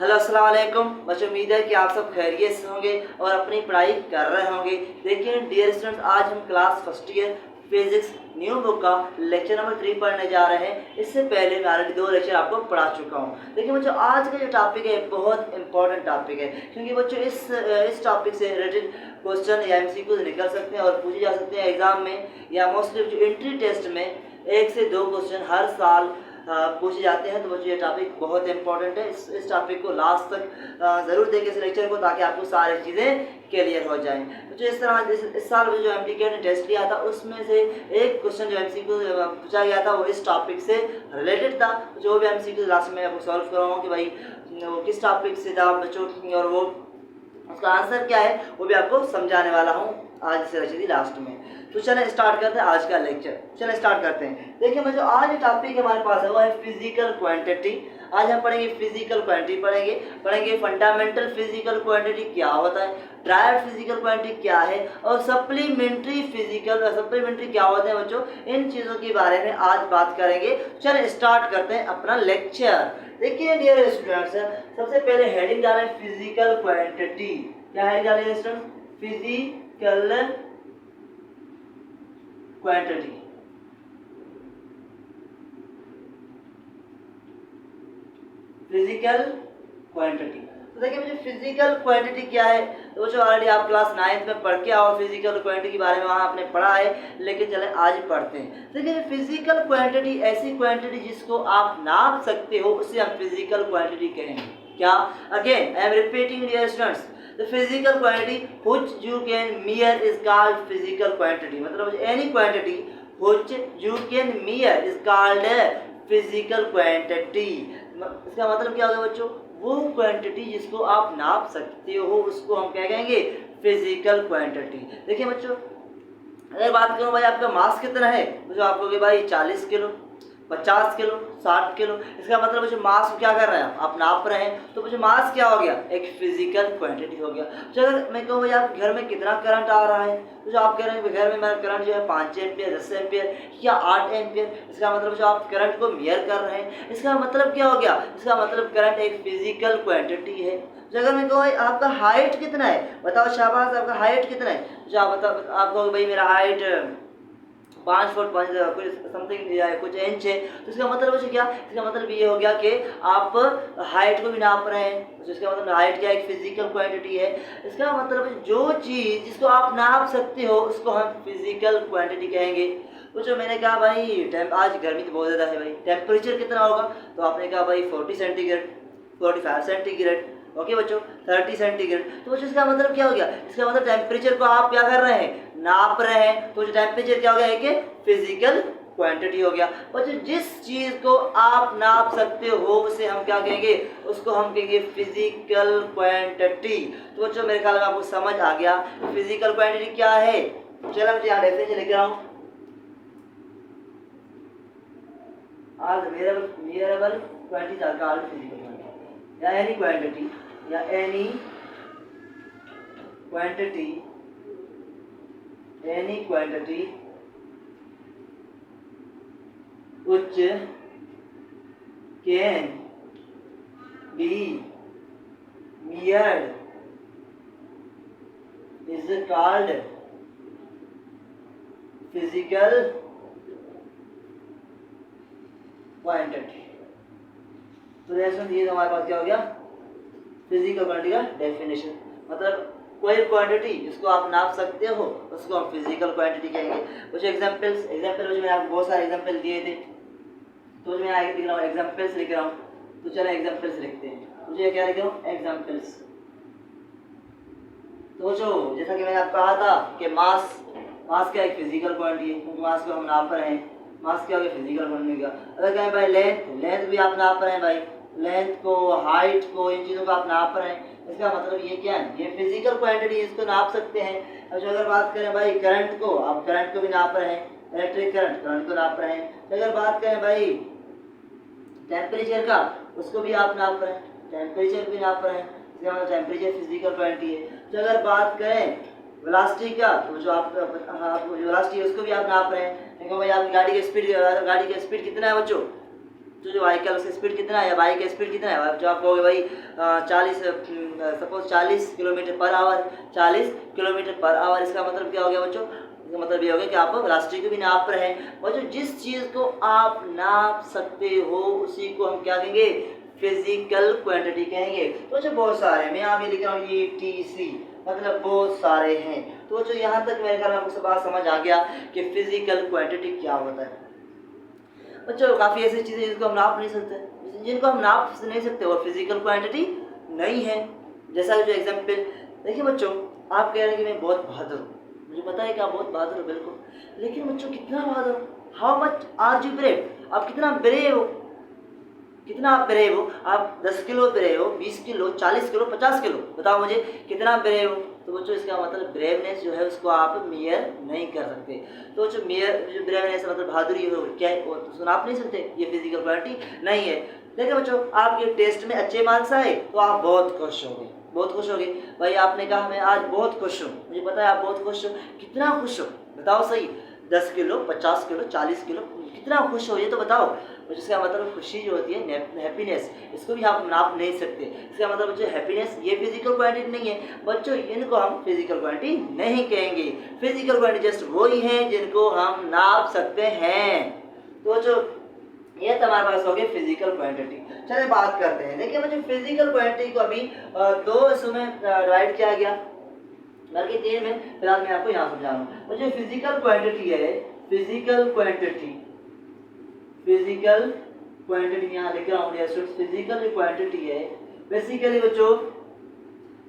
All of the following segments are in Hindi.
हेलो अस्सलाम वालेकुम बच्चों, उम्मीद है कि आप सब खैरियत से होंगे और अपनी पढ़ाई कर रहे होंगे। देखिए डियर स्टूडेंट्स, आज हम class first year physics new book का लेक्चर नंबर 3 पढ़ने जा रहे हैं। इससे पहले मैं ऑलरेडी 2 लेक्चर आपको पढ़ा चुका हूँ। देखिए बच्चों, आज का जो टॉपिक है बहुत इंपॉर्टेंट टॉपिक है, क्योंकि बच्चों इस टॉपिक से रिलेटेड क्वेश्चन या एमसीक्यू निकल सकते हैं और पूछे जा सकते हैं एग्जाम में, या मोस्टली जो एंट्री टेस्ट में 1 से 2 क्वेश्चन हर साल पूछे जाते हैं। तो बच्चों ये टॉपिक बहुत इंपॉर्टेंट है। इस टॉपिक को लास्ट तक ज़रूर देखें इस लेक्चर को, ताकि आपको सारी चीज़ें क्लियर हो जाएं। तो इस तरह इस साल जो एमटीके ने टेस्ट लिया था, उसमें से एक क्वेश्चन जो एमसीक्यू पूछा गया था वो इस टॉपिक से रिलेटेड था। जो भी एमसीक्यू लास्ट में आपको सॉल्व कराऊंगा कि भाई वो किस टॉपिक से था बच्चों, और वो उसका आंसर क्या है वो भी आपको समझाने वाला हूँ आज से लेक्चर लास्ट में। तो चलें स्टार्ट करते हैं आज का लेक्चर। चलें स्टार्ट करते हैं। देखिए बच्चों, आज जो टॉपिक हमारे पास है वो है फिजिकल क्वांटिटी। आज हम पढ़ेंगे फिजिकल क्वांटिटी, पढ़ेंगे फंडामेंटल फिजिकल क्वांटिटी क्या होता है, डायरेक्ट फिजिकल क्वांटिटी क्या है, और सप्लीमेंट्री क्या होते हैं बच्चों। इन चीज़ों के बारे में आज बात करेंगे। चलें स्टार्ट करते हैं अपना लेक्चर। देखिए डियर स्टूडेंट्स, सबसे पहले हेडिंग डालें फिजिकल क्वांटिटी। क्या हेडिंग डालें students? Physical quantity. Physical quantity. तो देखिए मुझे फिजिकल क्वांटिटी क्या है, तो जो ऑलरेडी आप क्लास 9th में पढ़ के आओ फिजिकल क्वांटिटी के बारे में, वहाँ आपने पढ़ा है, लेकिन चले आज पढ़ते हैं। देखिए फिजिकल क्वांटिटी ऐसी क्वांटिटी जिसको आप नाप सकते हो, उसे हम फिजिकल क्वांटिटी कहेंगे। क्या? Again I am repeating dear students, the physical quantity which you can measure is called physical quantity। मतलब any quantity which you can measure is called physical quantity। इसका मतलब क्या होगा बच्चों? वो क्वांटिटी जिसको आप नाप सकते हो उसको हम क्या कहेंगे? Physical quantity. देखिए बच्चों, अगर बात करूँ भाई आपका मास कितना है, तो जो आप कहोगे भाई 40 किलो, 50 किलो, 60 किलो, इसका मतलब मुझे मास को क्या कर रहे हैं आप नाप रहे हैं। तो मुझे मास क्या हो गया? एक फिजिकल क्वांटिटी हो गया। तो अगर मैं कहूँ भाई आप घर में कितना करंट आ रहा है, तो जो आप कह रहे हैं घर में मेरा करंट जो है 5 एम्पियर, 10 एम्पियर या 8 एम्पियर, इसका मतलब जो आप करंट को मेयर कर रहे हैं, इसका मतलब क्या हो गया? इसका मतलब करंट एक फिजिकल क्वांटिटी है। तो अगर मैं कहूँ आपका हाइट कितना है, बताओ शाबाश, आपका हाइट कितना है, जो आप बताओ, आप कहोगे भाई मेरा हाइट 5 फुट 5 कुछ समथिंग या कुछ इंच है, तो इसका मतलब है क्या? इसका मतलब ये हो गया कि आप हाइट को भी नाप रहे हैं। तो इसका मतलब हाइट क्या एक फिजिकल क्वांटिटी है। इसका मतलब जो चीज़ जिसको आप नाप सकते हो उसको हम फिजिकल क्वांटिटी कहेंगे। तो जो मैंने कहा भाई आज गर्मी तो बहुत ज़्यादा है भाई, टेम्परेचर कितना होगा, तो आपने कहा भाई 40 सेंटीग्रेड, 45 सेंटीग्रेड, ओके बच्चों, 30 सेंटीग्रेड। तो बच्चों इसका मतलब क्या हो गया? इसका मतलब टेम्परेचर को आप क्या कर रहे हैं? नाप रहे हैं। तो जो टेम्परेचर क्या हो गया? एक फिजिकल क्वांटिटी हो गया। बच्चों जिस चीज़ को आप नाप सकते हो उसे हम क्या कहेंगे? उसको हम कहेंगे फिजिकल क्वांटिटी। तो बच्चों मेरे ख्याल में आपको समझ आ गया फिजिकल क्वांटिटी क्या है। चलो मुझे यहाँ डेफिनेशन लेकर आऊँ। All measurable quantities are called physical quantity। या any quantity which can be measured is called physical quantity. तो ये हमारे पास क्या हो गया? फिजिकल क्वांटिटी का डेफिनेशन। मतलब कोई क्वांटिटी जिसको आप नाप सकते हो उसको हम फिजिकल क्वांटिटी कहेंगे। कुछ एग्जांपल मैंने आपको बहुत सारे एग्जांपल दिए थे, तो मैं आगे लिख रहा हूँ एग्जांपल्स लिख रहा हूँ। तो चलो एग्जांपल्स लिखते हैं। मुझे क्या लिख रहा हूँ? एग्जांपल्स। तो जो जैसा कि मैंने आपको कहा था कि मास क्या एक फिजिकल क्वांटिटी है, क्योंकि मास को हम नाप रहे हैं। मास क्या हो गया? फिजिकल क्वांटिटी का। अगर कहें भाई लेंथ भी आप नाप रहे हैं भाई, लेंथ को, हाइट को, इन चीज़ों को आप नाप रहे हैं, इसका मतलब ये क्या है? ये फिजिकल क्वांटिटी, इसको नाप सकते हैं। और जो अगर बात करें भाई करंट को, आप करंट को भी नाप रहे हैं, इलेक्ट्रिक करंट को नाप रहे हैं। तो अगर बात करें भाई टेम्परेचर का, उसको भी आप नाप रहे हैं, टेम्परेचर भी नाप रहे हैं, इसका मतलब टेम्परेचर फिजिकल क्वांटिटी है। तो अगर बात करें वेलोसिटी का, तो जो आप वेलोसिटी है उसको भी आप नाप रहे हैं। देखो भाई आपकी गाड़ी की स्पीड कितना है बच्चों? जो व्हीकल उसकी स्पीड कितना है या बाइक का स्पीड कितना है, जो आप कहोगे भाई 40 kilometre per hour, 40 kilometre per hour, इसका मतलब क्या हो गया बच्चों, इसका मतलब ये हो गया कि आप रास्ते को भी नाप रहे हैं। बच्चों जिस चीज़ को आप नाप सकते हो उसी को हम क्या कहेंगे, फिजिकल क्वांटिटी कहेंगे। तो बच्चों बहुत सारे हैं, मैं यहाँ भी लिख रहा हूँ ETC, मतलब बहुत सारे हैं। तो बच्चों यहाँ तक मेरे ख्याल में आपको बात समझ आ गया कि फिजिकल क्वांटिटी क्या होता है। बच्चों काफ़ी ऐसी चीज़ें जिनको हम नाप नहीं सकते, जिनको हम नाप नहीं सकते और फिजिकल क्वांटिटी नहीं है। जैसा जो एग्जाम्पल देखिए बच्चों, आप कह रहे हैं कि मैं बहुत बहादुर हूँ, मुझे पता है कि आप बहुत बहादुर हो बिल्कुल, लेकिन बच्चों कितना बहादुर हो, how much are you brave, आप कितना ब्रेव हो, कितना आप ब्रेव हो, आप 10 किलो ब्रेव हो, 20 किलो, 40 किलो, 50 किलो, बताओ मुझे कितना ब्रेव हो। तो बच्चों इसका मतलब ब्रेवनेस जो है उसको आप मेयर नहीं कर सकते। तो जो ब्रेवनेस मतलब बहादुरी हो क्या है, वो तो आप नहीं सकते, ये फिजिकल क्वालिटी नहीं है। देखिए बच्चों आपके टेस्ट में अच्छे मार्क्स आए तो आप बहुत खुश होंगे, बहुत खुश होंगे। भाई आपने कहा मैं आज बहुत खुश हूँ, मुझे पता है आप बहुत खुश हो, कितना खुश हो बताओ सही, 10 किलो, 50 किलो, 40 किलो, कितना खुश हो ये तो बताओ। इसका मतलब खुशी जो होती है, हैप्पीनेस, इसको भी आप नाप नहीं सकते। इसका मतलब बच्चों हैप्पीनेस ये फिजिकल क्वांटिटी नहीं है बच्चों, इनको हम फिजिकल क्वांटिटी नहीं कहेंगे। फिजिकल क्वांटिटी जस्ट वही है जिनको हम नाप सकते हैं। तो जो ये तो हमारे पास हो गई फिजिकल क्वांटिटी। चलिए बात करते हैं। देखिए बच्चों फिजिकल क्वांटिटी को अभी दो हिस्सों में डिवाइड किया गया, बल्कि 3 में, फिलहाल मैं आपको यहाँ समझा रहा हूँ। बच्चों फिजिकल क्वांटिटी है, फिजिकल क्वांटिटी, फिजिकल क्वांटिटी यहाँ लिख रहा हूँ, फिजिकल क्वांटिटी है बेसिकली बच्चों,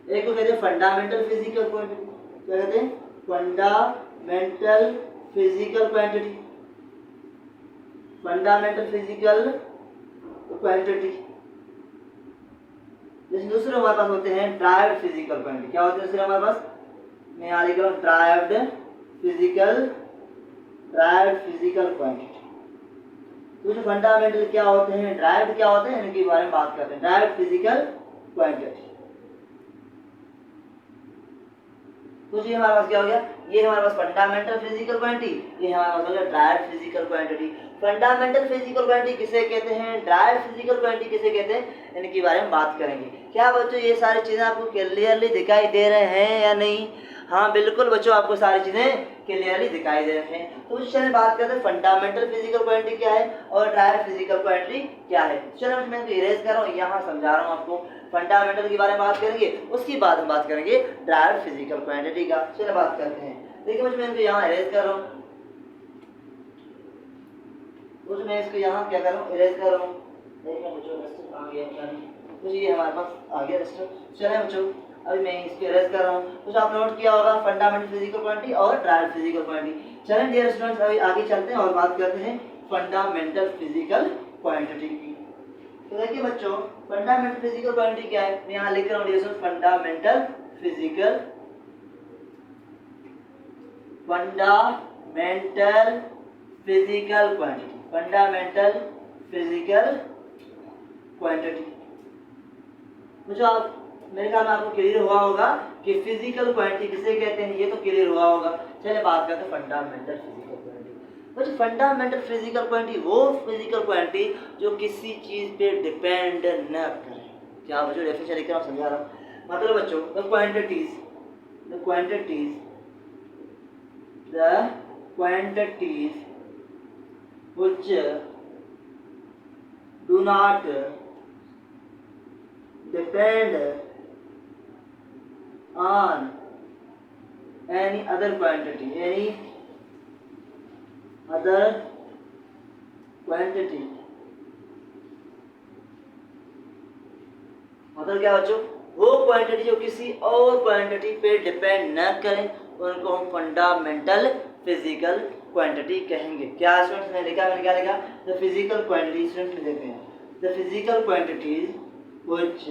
एक को कहते हैं फंडामेंटल फिजिकल क्वांटिटी, क्या कहते हैं, fundamental physical quantity, fundamental physical quantity. जैसे दूसरे हमारे पास होते हैं ड्राइव्ड फिजिकल क्वांटिटी, क्या होते हैं दूसरे हमारे पास, मैं यहाँ लिख रहा हूँ ड्राइव्ड फिजिकल क्वांटिटी। तो जो फंडामेंटल क्या होते हैं, ड्राइव्ड क्या होते हैं, इनके बारे में बात करते हैं, ड्राइव्ड फिजिकल क्वांटिटी। तो ये हमारे पास क्या हो गया, ये हमारे पास फंडामेंटल फिजिकल क्वांटिटी, ये हमारे पास हो गया derived physical quantity. Fundamental physical quantity किसे कहते हैं, ड्राइव्ड फिजिकल क्वांटिटी किसे कहते हैं, इनके बारे में बात करेंगे। क्या बच्चों ये सारी चीजें आपको क्लियरली दिखाई दे रहे हैं या नहीं? हाँ बिल्कुल बच्चों, आपको सारी चीजें क्लियरली दिखाई दे रहे हैं। तो चलिए बात करते हैं फंडामेंटल फिजिकल क्वांटिटी क्या है और ड्राइव्ड फिजिकल क्वांटिटी क्या है। चलो मैं इरेज कर रहा हूँ, यहाँ समझा रहा हूँ आपको। फंडामेंटल के बारे में बात करेंगे, उसके बाद हम बात करेंगे ड्राइव्ड फिजिकल क्वांटिटी का। चलिए बात करते हैं। देखिए मुझे मैं इनको यहाँ इरेज कर रहा हूँ, तो मैं इसको यहाँ क्या कर रहा हूँ, इरेज कर रहा हूँ। देखिए बच्चों आ गया, तो ये हमारे पास आ गया रजिस्टर। चलिए बच्चों अभी मैं इसको इरेज कर रहा हूँ। तो आप नोट किया होगा फंडामेंटल फिजिकल क्वांटिटी और ड्राइव्ड फिजिकल क्वांटिटी। चलें डियर स्टूडेंट्स अभी आगे चलते हैं और बात करते हैं फंडामेंटल फिजिकल क्वांटिटी की। तो देखिए बच्चों फंडामेंटल फिजिकल क्वांटिटी क्या है, मैं यहाँ लिख रहा हूँ dear students fundamental physical quantity, fundamental physical quantity. मुझे आप मेरे ख्याल में आपको क्लियर हुआ होगा कि फिजिकल क्वांटिटी किसे कहते हैं, ये तो क्लियर हुआ होगा। चलिए बात करते हैं फंडामेंटल फिजिकल क्वांटिटी। बच्चों फंडामेंटल फिजिकल क्वांटिटी वो फिजिकल क्वांटिटी जो किसी चीज पे डिपेंड न करे। क्या बच्चों डेफिनेशन लिख रहा हूँ, समझा रहा हूँ। मतलब बच्चों the quantities which do not depend on any other quantity, मतलब क्या बच्चों, वो क्वांटिटी जो किसी और क्वांटिटी पे डिपेंड न करें उनको हम फंडामेंटल फिजिकल क्वांटिटी कहेंगे। क्या स्टूडेंट्स ने लिखा, मैंने क्या लिखा, द फिजिकल क्वांटिटी, स्टूडेंट्स देखते हैं the physical quantities which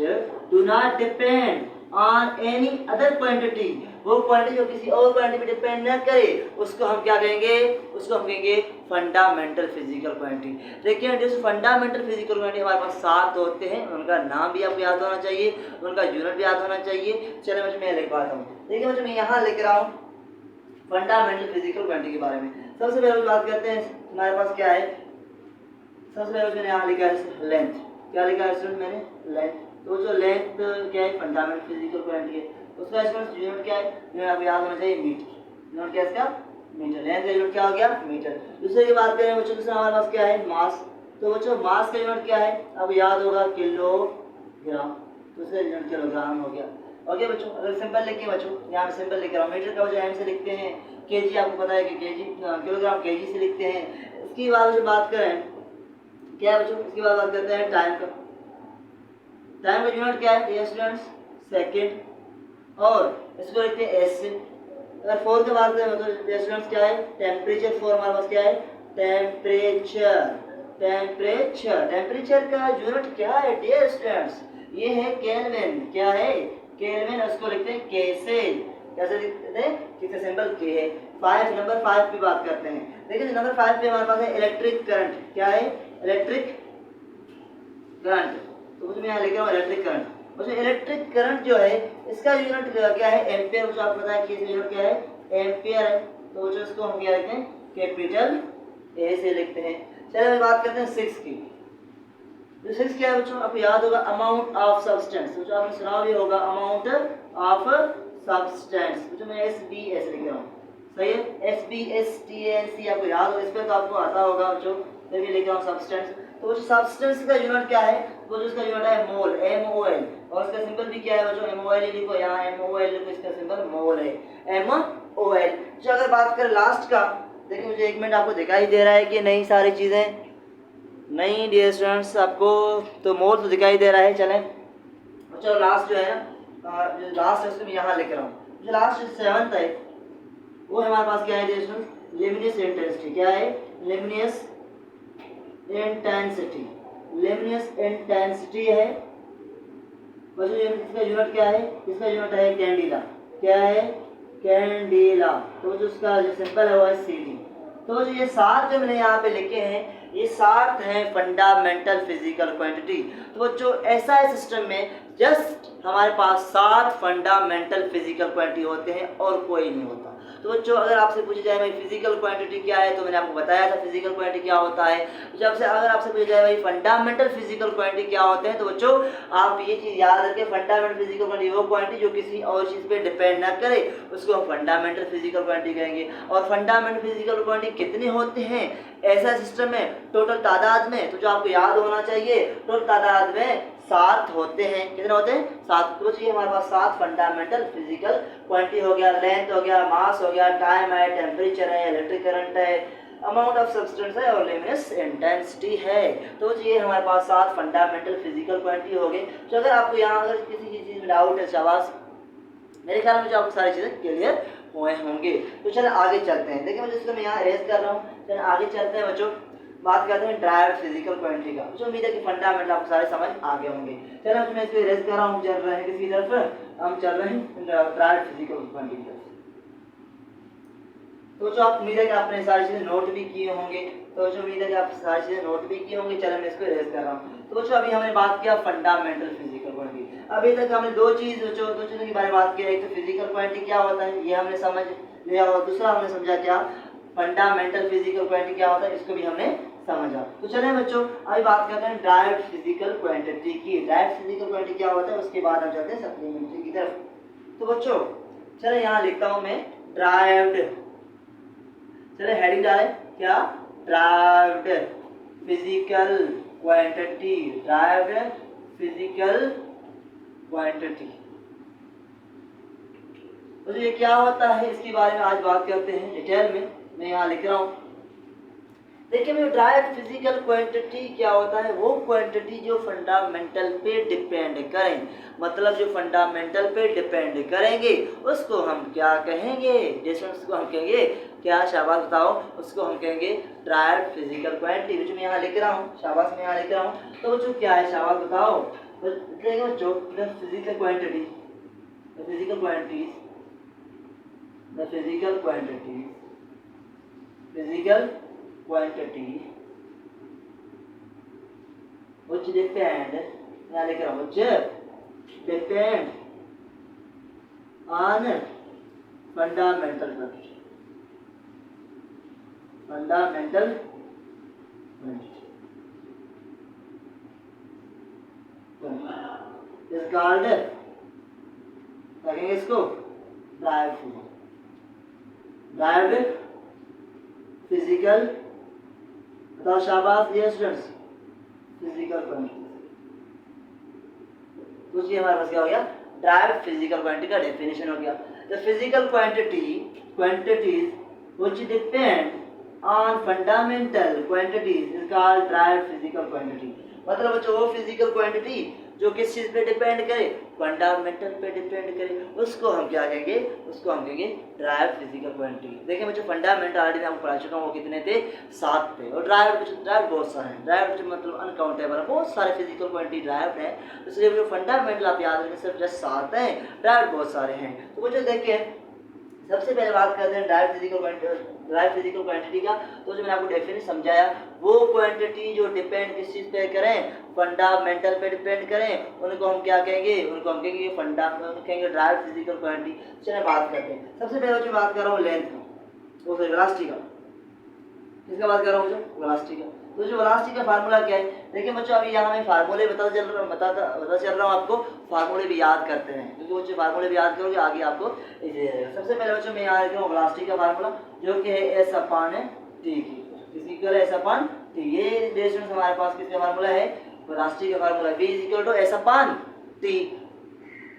do not depend on any other quantity, वो क्वांटिटी जो किसी और क्वांटिटी पे डिपेंड न करे उसको हम क्या कहेंगे, उसको हम कहेंगे फंडामेंटल फिजिकल क्वांटिटी। देखिए जैसे फंडामेंटल फिजिकल क्वांटिटी हमारे पास 7 होते हैं, उनका नाम भी आपको याद होना चाहिए, उनका यूनिट भी याद होना चाहिए। चलिए बच्चों मैं लिख पाता हूँ। देखिए बच्चों मैं यहाँ लिख रहा हूँ फंडामेंटल फिजिकल क्वांटिटी के बारे में। सबसे पहले बात करते हैं हमारे पास क्या है, सबसे पहले मैंने यहाँ लिखा है लेंथ, क्या लिखा है स्टूडेंट मैंने, लेंथ। तो जो लेंथ क्या है, फंडामेंटल फिजिकल क्वांटिटी है, उसका स्टूडेंट यूनिट क्या है, यूनिट आपको याद होना चाहिए मीटर। यूनिट क्या है इसका, मीटर। लेंथ का यूनिट क्या हो गया, मीटर। दूसरे की बात करें बच्चों, दूसरा हमारे पास क्या है, मास। तो बच्चों मास का यूनिट क्या है, आपको याद होगा किलोग्राम, दूसरा यूनिट किलोग्राम हो गया। ओके बच्चों, अगर सिंपल लिखें बच्चों, यहाँ पे सिंपल लिख रहा हूँ, मीटर का वजह एम से लिखते हैं, केजी आपको पता है कि केजी, किलोग्राम केजी से लिखते हैं। इसकी बाद जो बात करें क्या है बच्चों, इसके बाद बात करते हैं टाइम का। टाइम का यूनिट क्या है डियर स्टूडेंट्स, सेकंड, और इसको लिखते हैं एस से। अगर फोर की बात करें तो डियर स्टूडेंट्स क्या है, टेम्परेचर। फोर हमारे पास क्या है, टेम्परेचर। टेम्परेचर, टेम्परेचर का यूनिट क्या है डियर स्टूडेंट्स, ये है केल्विन। क्या है, केल्विन। उसको लिखते हैं के से, कैसे लिखते हैं, किसका सिंबल के है। नंबर 5 की बात करते हैं। देखिए नंबर 5 पे हमारे पास है इलेक्ट्रिक करंट। क्या है, इलेक्ट्रिक करंट। तो मुझे मैं यहाँ लिख रहा हूँ इलेक्ट्रिक करंट। मुझे इलेक्ट्रिक करंट जो है इसका यूनिट क्या है, एम्पियर। मुझे आपको पता है कि इसका यूनिट क्या है, एम्पियर है। तो मुझे इसको हम क्या लिखते हैं, कैपिटल ए से लिखते हैं। चलिए बात करते हैं 6 की। तो 6 क्या है बच्चों, आपको याद होगा अमाउंट ऑफ सब्सटेंस। जो आपने सुना भी होगा, अमाउंट ऑफ सब्सटेंस। जो मैं SBS लिख रहा हूँ, सही है, SBSTANC आपको याद होगा, इस पर तो आपको आता होगा बच्चों, मैं भी लिख रहा हूँ सब्सटेंस। तो वो जो सब्सटेंस का यूनिट क्या है, वो जो इसका यूनिट है मोल, MOL। और इसका सिंबल भी क्या है बच्चों, MOL लिखो, यहाँ MOL लिखो, इसका सिंबल मोल है, MOL। जो अगर बात करें लास्ट का, देखिए मुझे 1 मिनट आपको दिखाई दे रहा है कि नहीं सारी चीज़ें, नहीं डियर स्टूडेंट्स आपको तो मोल तो दिखाई दे रहा है। चलें चलो लास्ट जो है ना, जो लास्ट है उसको मैं यहाँ लिख रहा हूँ। जो लास्ट 7th है वो हमारे पास क्या है डियर स्टूडेंट्स, लेमिनियस इंटेंसिटी। क्या है, लेमिनियस इंटेंसिटी। लेमिनियस इंटेंसिटी है बच्चों। इसका यूनिट क्या है, इसका यूनिट है कैंडिला। क्या है, कैंडिला। तो जो उसका जो सिंबल है वो है CD। तो जो ये 7 जो मैंने यहाँ पे लिखे हैं, ये 7 हैं फंडामेंटल फिजिकल क्वांटिटी। तो बच्चों ऐसा है सिस्टम में जस्ट हमारे पास 7 फंडामेंटल फिजिकल क्वांटिटी होते हैं और कोई नहीं होता। तो बच्चों अगर आपसे पूछा जाए भाई फिजिकल क्वांटिटी क्या है, तो मैंने आपको बताया था फिजिकल क्वांटिटी क्या होता है। जब से अगर आपसे पूछा जाए भाई फंडामेंटल फिजिकल क्वांटिटी क्या होते हैं, तो बच्चों आप ये चीज़ याद रखें, फंडामेंटल फिजिकल क्वांटिटी वो क्वांटिटी जो किसी और चीज़ पे डिपेंड ना करे, उसको हम फंडामेंटल फिजिकल क्वांटिटी कहेंगे। और फंडामेंटल फिजिकल क्वांटिटी कितने होते हैं ऐसा सिस्टम में, टोटल तादाद में, तो जो आपको याद होना चाहिए टोटल तादाद में 7 होते हैं। कितने होते हैं, 7। तो ये हमारे पास 7 फंडामेंटल फिजिकल क्वांटिटी हो गया, लेंथ हो गया, मास हो गया, टाइम है, टेम्परेचर है, इलेक्ट्रिक करंट है, अमाउंट ऑफ सब्सटेंस है और लेमिनियस इंटेंसिटी है। तो ये हमारे पास 7 फंडामेंटल फिजिकल क्वांटिटी हो गए। तो अगर आपको यहाँ अगर किसी चीज़ में डाउट है, शाबाश, मेरे ख्याल में जो आपको सारी चीज़ें क्लियर हुए होंगे। तो चलो आगे चलते हैं। देखिए मैं जिसको मैं यहाँ अरेंज कर रहा हूँ, चलो आगे चलते हैं बच्चों, बात करते हैं ड्राइव फिजिकल क्वांटिटी का। जो उम्मीद है कि फंडामेंटल आपको सारे समझ आ गए होंगे। चलो मैं इसको अरेंज कर रहा हूँ, चल रहे हैं किसी तरफ, हम चल रहे हैं ड्राइव फिजिकल क्वांटिटी की। तो जो आप उम्मीद है कि आपने सारी चीज़ें नोट भी किए होंगे, तो जो उम्मीद है कि आप सारी चीज़ें नोट भी किए होंगे। चलो मैं इसको अरेंज कर रहा हूँ। तो बच्चों अभी हमने बात किया फंडामेंटल फिजिकल क्वांटिटी। अभी तक हमने दो चीज़ों के बारे में बात की। एक तो फिजिकल क्वांटिटी क्या होता है ये हमने समझ लिया, और दूसरा हमने समझा क्या फंडामेंटल फिजिकल क्वांटिटी क्या होता है, इसको भी हमने समझा। तो चलिए बच्चों अभी बात करते हैं ड्राइव्ड फिजिकल क्वांटिटी की। ड्राइव्ड फिजिकल क्वांटिटी क्या होता है, उसके बाद हम चलते हैं सप्लीमेंट्री की तरफ। तो बच्चों चलिए यहाँ लिखता हूँ मैं ड्राइव्ड, चलिए हेडिंग डालें क्या, derived physical quantity. Derived physical quantity तो ये क्या होता है इसके बारे में आज बात करते हैं डिटेल में। मैं यहाँ लिख रहा हूँ, देखिए मैं ड्राइव्ड फिजिकल क्वांटिटी क्या होता है, वो क्वांटिटी जो फंडामेंटल पे डिपेंड करें, मतलब जो फंडामेंटल पे डिपेंड करेंगे उसको हम क्या कहेंगे, जैसे उसको हम कहेंगे क्या, शाबाश बताओ, उसको हम कहेंगे ड्राइव्ड फिजिकल क्वांटिटी। जो मैं यहाँ लिख रहा हूँ, शाबाश मैं यहाँ लिख रहा हूँ, तो जो क्या है शाबाश बताओ, जो physical quantity, physical quantities, the physical quantities, physical quantity which depend, यहाँ लिख रहा हूँ, which depend on fundamental quantity, fundamental quantity। Is called, लगेंगे इसको ड्राइव्ड फिजिकल, बताओ शाबाश ये स्टूडेंट्स, फिजिकल क्वांटिटी। कुछ ये हमारे पास क्या हो गया, ड्राइव्ड फिजिकल क्वांटिटी का डेफिनेशन हो गया। The physical quantities which depend on fundamental quantities is called derived physical quantity। मतलब बच्चों वो फिजिकल क्वांटिटी जो किस चीज पे डिपेंड करे, फंडामेंटल पे डिपेंड करे, उसको हम क्या कहेंगे, उसको हम कहेंगे ड्राइव्ड फिजिकल क्वांटिटी। देखिए बच्चों फंडामेंटल ऑलरेडी मैं आपको पढ़ा चुका हूँ, वो कितने थे, 7 थे। और ड्राइव्ड बहुत सारे हैं, ड्राइव्ड मतलब अनकाउंटेबल है, बहुत सारे फिजिकल क्वांटिटी ड्राइव्ड है। इसलिए जो फंडामेंटल आप याद रखें सिर्फ जस्ट 7 हैं, ड्राइव्ड बहुत सारे हैं। तो बच्चों देखिए सबसे पहले बात करते हैं ड्राइव्ड फिजिकल क्वांटिटी का। तो जो मैंने आपको डेफिनेशन समझाया, वो क्वांटिटी जो डिपेंड किस चीज़ पे करें, फंडामेंटल पे डिपेंड करें, उनको हम क्या कहेंगे, उनको हम कहेंगे कहेंगे ड्राइव्ड फिजिकल क्वांटिटी। चलिए बात करते हैं। सबसे पहले जो बात कर रहा हूँ लेंथ का, वो वेलोसिटी का, किसका बात कर रहा हूँ मुझे, वेलोसिटी का। तो जो वेलोसिटी का फार्मूला क्या है, देखिए बच्चों अभी यहाँ मैं फार्मूले बता चल रहा हूँ आपको, फार्मूले भी याद करते हैं, क्योंकि बच्चों फार्मूले भी याद करोगे आगे आपको इजी रहेगा। सबसे पहले बच्चों मैं याद रखूँ वेलोसिटी का फार्मूला, जो कि है एस अपॉन टी की, इक्वल एस अपॉन टी। ये डिस्टेंस हमारे पास किसका फार्मूला है, वेलोसिटी का formula, v equal to S upon T.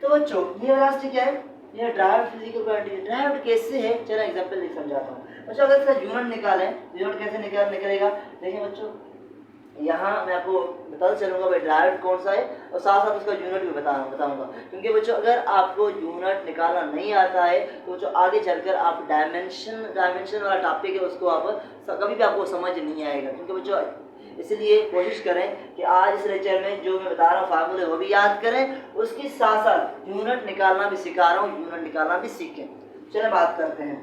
तो बच्चों ये वेलोसिटी क्या है, ये ड्राइव्ड फिजिकल क्वांटिटी। ड्राइव्ड कैसे है, चलो एग्जांपल लिख समझाता हूँ। बच्चों अगर इसका यूनिट निकालें, यूनिट कैसे निकलेगा, देखिए बच्चों यहाँ मैं आपको बताता चलूँगा भाई ड्राइव्ड कौन सा है, और साथ साथ उसका यूनिट भी बताऊँगा। क्योंकि बच्चों अगर आपको यूनिट निकालना नहीं आता है तो जो आगे चलकर आप डायमेंशन वाला टॉपिक है उसको आप कभी भी आपको समझ नहीं आएगा। क्योंकि बच्चों इसलिए कोशिश करें कि आज इस लेक्चर में जो मैं बता रहा हूँ फार्मूले वो भी याद करें, उसके साथ साथ यूनिट निकालना भी सिखा रहा हूँ, यूनिट निकालना भी सीखें। चलिए बात करते हैं।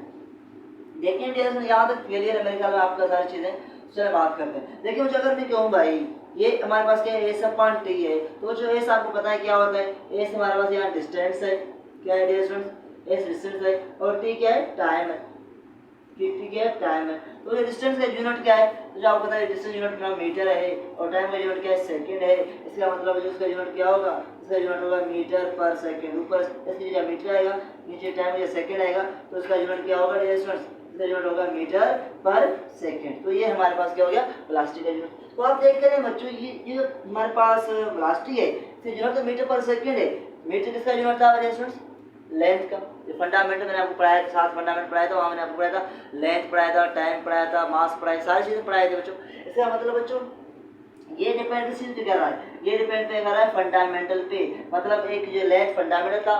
देखिए यहाँ तक क्लियर है मेरे ख्याल में आपका सारी चीज़ें। चलिए बात करते हैं। देखिए मुझे अगर मैं कहूँ भाई ये हमारे पास क्या है, एस अपॉन टी है, तो जो एस आपको पता है क्या होता है, एस हमारे पास यहाँ डिस्टेंस है, क्या है डिस्टेंस, एस डिस्टेंस है, और टी क्या है, टाइम है, टी क्या है, टाइम है। तो ये डिस्टेंस का यूनिट क्या है, तो जो आपको पता है डिस्टेंस यूनिट अपना मीटर है, और टाइम का यूनिट क्या है, सेकंड है। इसका मतलब जो इसका यूनिट क्या होगा, इसका यूनिट होगा मीटर पर सेकंड। ऊपर इसकी जगह मीटर आएगा, नीचे टाइम या सेकंड आएगा, तो इसका यूनिट क्या होगा, डिस्टेंस इसका यूनिट होगा मीटर पर सेकंड। तो ये हमारे पास क्या हो गया, वेलोसिटी का यूनिट। तो आप देख रहे बच्चों ये जो हमारे पास वेलोसिटी है, इसका यूनिट तो मीटर पर सेकंड है। मीटर किसका यूनिट था, डिस्टेंस लेंथ का। ये फंडामेंटल मैंने आपको पढ़ाया था, 7 फंडामेंटल पढ़ाया था, वहाँ मैंने आपको पढ़ाया था लेंथ पढ़ाया था, टाइम पढ़ाया था, मास पढ़ाया, सारी चीज़ें पढ़ाई थी बच्चों। इसका मतलब बच्चों ये डिपेंड किस चीज़ पे कर रहा है, ये डिपेंड पे कर रहा है फंडामेंटल पे। मतलब एक जो लेंथ फंडामेंटल था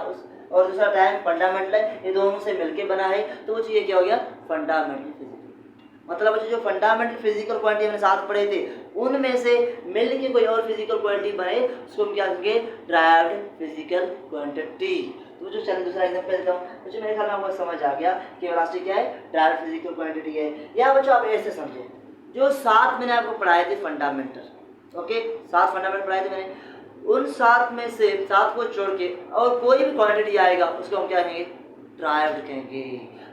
और दूसरा टाइम फंडामेंटल है, ये दोनों से मिलके बना है, तो वो चीज़ क्या हो गया, फंडामेंटल फिजिकल। मतलब जो फंडामेंटल फिजिकल क्वांटिटी हमने साथ पढ़े थे, उनमें से मिल के कोई और फिजिकल क्वांटिटी बने, उसको हम क्या कहेंगे, ड्राइव्ड फिजिकल क्वांटिटी। तो जो चलो दूसरा एग्जांपल देता हूँ, मुझे मेरे ख्याल में आपको समझ आ गया कि वेलोसिटी क्या है, ड्राइव्ड फिजिकल क्वांटिटी है। या बच्चों आप ऐसे समझे, जो 7 मैंने आपको पढ़ाए थे फंडामेंटल, ओके 7 फंडामेंटल पढ़ाए थे मैंने, उन 7 में से 7 को छोड़ के और कोई भी क्वांटिटी आएगा उसको हम क्या कहेंगे, ड्राइव्ड कहेंगे।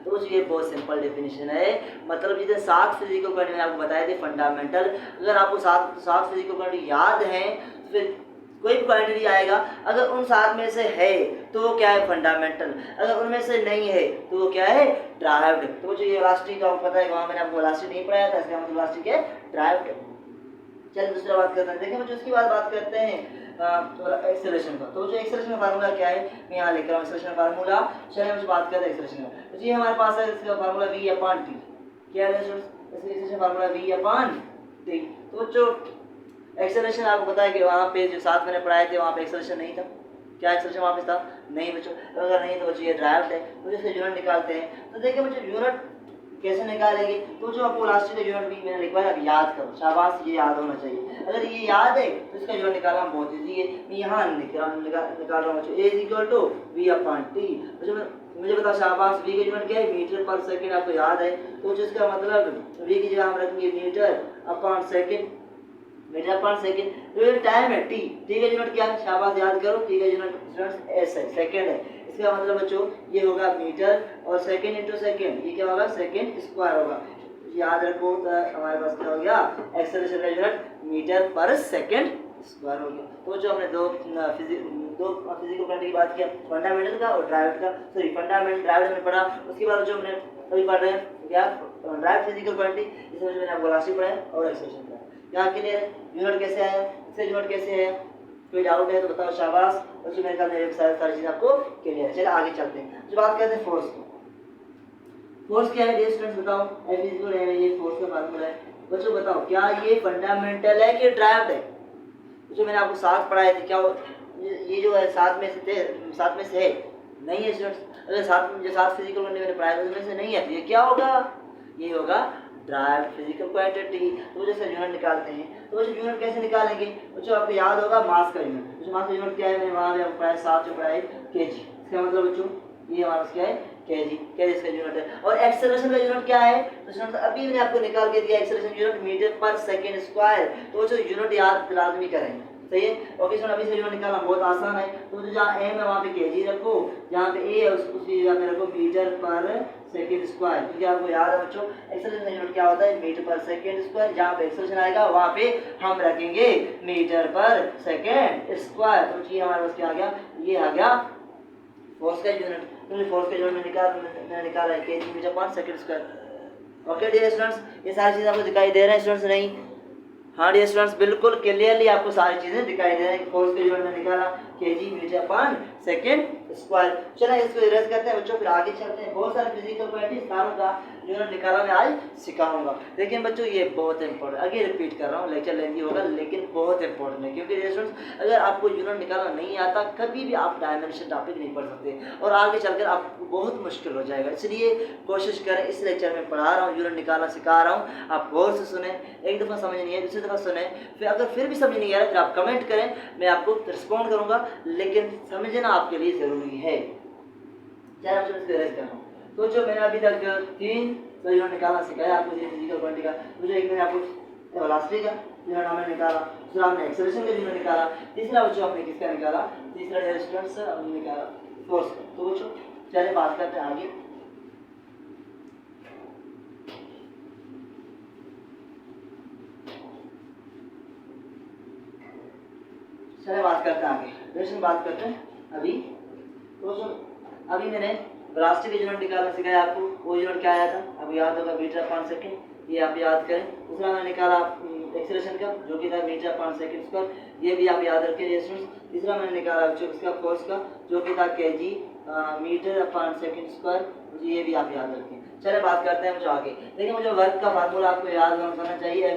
तो ये बहुत सिंपल डेफिनेशन है। मतलब जितने 7 फिजिकल क्वांटिटी मैंने आपको बताए थे फंडामेंटल, अगर आपको 7 फिजिकल क्वांटिटी याद हैं तो फिर कोई भी क्वांटिटी आएगा, अगर उन 7 में से है तो वो क्या है, फंडामेंटल। अगर उनमें से नहीं है तो वो क्या है, ड्राइव्ड। तो मुझे ये वेलोसिटी का पता है, वहाँ मैंने आपको वेलोसिटी नहीं पढ़ाया था, इसका मतलब वेलोसिटी क्या है, ड्राइव्ड। चलिए दूसरा बात करते हैं। देखिए मुझे उसके बाद बात करते हैं एक्सेलरेशन का। तो जो एक्सेलरेशन का फार्मूला क्या है, मैं यहाँ लिख रहा हूँ एक्सेलरेशन फार्मूला। चलिए मुझे बात करते हैं एक्सेलरेशन का। तो ये हमारे पास है इसका फार्मूला v अपॉन टी। क्या है acceleration formula, v upon T. तो जो एक्सेलरेशन आपको पता है कि वहाँ पे जो 7 मैंने पढ़ाए थे वहाँ पे एक्सेलरेशन नहीं था। क्या एक्सेलरेशन वहाँ पे था, नहीं बच्चों। अगर नहीं तो बच्चों ये ड्राइव्ड है, तो इसका यूनिट निकालते हैं। तो देखिए बच्चों यूनिट कैसे निकालेंगे, तो जो आपको वेलोसिटी का यूनिट भी मैंने लिखवाया, अब याद करो, शाबाश, ये याद होना चाहिए। अगर ये याद है तो इसका यूनिट निकालना बहुत ईजी है। मैं यहाँ निकाल रहा हूँ, a equal to v upon t. मुझे बता शाबाश, v का यूनिट क्या है, मीटर पर सेकंड, आपको याद है। तो जिसका मतलब v की जगह हम रखेंगे metre upon second, metre upon second. तो ये टाइम है t, t का यूनिट क्या है, शाबाश याद करो, t का यूनिट s है, सेकंड है। इसका मतलब बच्चों ये होगा मीटर और सेकंड इंटू सेकंड, ये क्या होगा, सेकंड स्क्वायर होगा। याद रखो तो हमारे पास क्या हो गया, एक्सेलरेशन का यूनिट मीटर पर सेकंड स्क्वायर हो गया। तो जो हमने दो फिजिकल क्वांटिटी की बात किया, फंडामेंटल का और ड्राइव्ड का, सॉरी फंडामेंटल ड्राइव्ड में पढ़ा। उसके बाद जो हमने अभी पढ़ रहे हैं क्या, ड्राइव्ड फिजिकल क्वांटिटी, इसमें जो मैंने आपको राशि पढ़ा है और एक्सप्रेशन पढ़ा है। यहाँ के लिए यूनिट कैसे आया, इससे यूनिट कैसे आया, कोई डाउट है तो बताओ, शाबाश। और जो मेरे ख्याल में सारी चीज़ आपको क्लियर है। चलिए आगे चलते हैं। जो बात करते हैं फोर्स की, फोर्स क्या है डियर स्टूडेंट्स बताओ, F इक्वल है, ये फोर्स का फार्मूला है। बच्चों बताओ क्या ये फंडामेंटल है कि ड्राइव्ड है? जो मैंने आपको साथ पढ़ाए थे, क्या ये जो है साथ में से थे, साथ में से है नहीं है स्टूडेंट्स? अगर साथ में जो साथ फिजिकल क्वांटिटी मैंने पढ़ाया उसमें से नहीं है तो ये क्या होगा, ये होगा ड्राइव्ड फिजिकल क्वांटिटी। तो जैसे यूनिट निकालते हैं, तो यूनिट कैसे निकालेंगे? बच्चों आपको याद होगा मास का यूनिट। जो मास का यूनिट क्या है, मैंने वहाँ पे आपको पढ़ाया, साथ जो पढ़ाया केजी। इसका मतलब बच्चों ये हमारा क्या है, केजी, केजी इसका यूनिट है। और एक्सेलरेशन का यूनिट क्या है, तो अभी मैंने आपको निकाल के दिया, एक्सेलरेशन यूनिट मीटर पर सेकंड स्क्वायर। तो जो यूनिट याद लाजमी करेंगे, सही है। ओके सर, अभी से यूनिट निकालना बहुत आसान है। तो जहाँ एम है वहाँ पे केजी रखो, जहाँ पे ए है उसी जगह पे रखो मीटर पर सेकंड स्क्वायर, क्योंकि आपको याद है बच्चों एक्सेलरेशन यूनिट क्या होता है, मीटर पर सेकंड स्क्वायर। जहाँ पे एक्सेलरेशन आएगा वहाँ पे हम रखेंगे मीटर पर सेकंड स्क्वायर। तो ये हमारे पास क्या आ गया, ये आ गया फोर्स का यूनिट। फोर्स का यूनिट मैंने निकाला है केजी मीटर पर second square. Okay dear students, ये सारी चीज़ें आपको दिखाई दे रहे हैं स्टूडेंट्स? नहीं, हाँ डियर स्टूडेंट्स बिल्कुल क्लियरली आपको सारी चीजें दिखाई दे रही है। फोर्स का यूनिट में निकाला केजी मीटर पर सेकंड स्क्वायर। चलिए इसको इरेज करते हैं बच्चों, फिर आगे चलते हैं। बहुत सारे फिजिकल क्वांटिटी सारों का यूनिट निकाला मैं आज सिखाऊंगा। लेकिन बच्चों ये बहुत इंपॉर्टेंट, आगे रिपीट कर रहा हूँ, लेक्चर लेंदी होगा लेकिन बहुत इंपॉर्टेंट है। क्योंकि डियर स्टूडेंट्स अगर आपको यूनिट निकालना नहीं आता, कभी भी आप डायमेंशन टॉपिक नहीं पढ़ सकते और आगे चलकर आपको बहुत मुश्किल हो जाएगा। इसलिए कोशिश करें, इस लेक्चर में पढ़ा रहा हूँ, यूनिट निकालना सिखा रहा हूँ, आप गौर से सुने। एक दफ़ा समझ नहीं है, दूसरी दफ़ा सुने, फिर अगर फिर भी समझ नहीं आ रहा फिर आप कमेंट करें, मैं आपको रिस्पॉन्ड करूँगा। लेकिन समझना आपके लिए ज़रूरी है। चाहे मैं इसको इरेज कर रहा हूँ। तो जो मैंने अभी तक 3 यूनिट निकालना सिखाया आपको फिजिकल क्वांटिटी का, तो एक मैंने आपको वेलोसिटी का यूनिट हमने निकाला, दूसरा हमने एक्सेलरेशन का यूनिट निकाला, तीसरा बच्चों हमने किसका निकाला, तीसरा स्टूडेंट्स हमने निकाला फोर्स का। तो बच्चों चलिए बात करते हैं आगे। चलिए बात करते हैं आगे, बात करते हैं अभी। तो जो अभी मैंने वेलोसिटी का यूनिट निकालना सिखाया आपको, वो यूनिट क्या आया था आपको याद होगा, मीटर पर सेकंड, ये आप याद करें। दूसरा मैंने निकाला एक्सेलरेशन का जो कि था मीटर पर सेकंड स्क्वायर, ये भी आप याद रखें। तीसरा मैंने निकाला इसका फोर्स का जो कि था केजी मीटर पर सेकंड स्क्वायर, ये भी आप याद रखें। चलिए बात करते हैं मुझे आगे। देखिए मुझे वर्क का फार्मूला आपको याद करना चाहिए,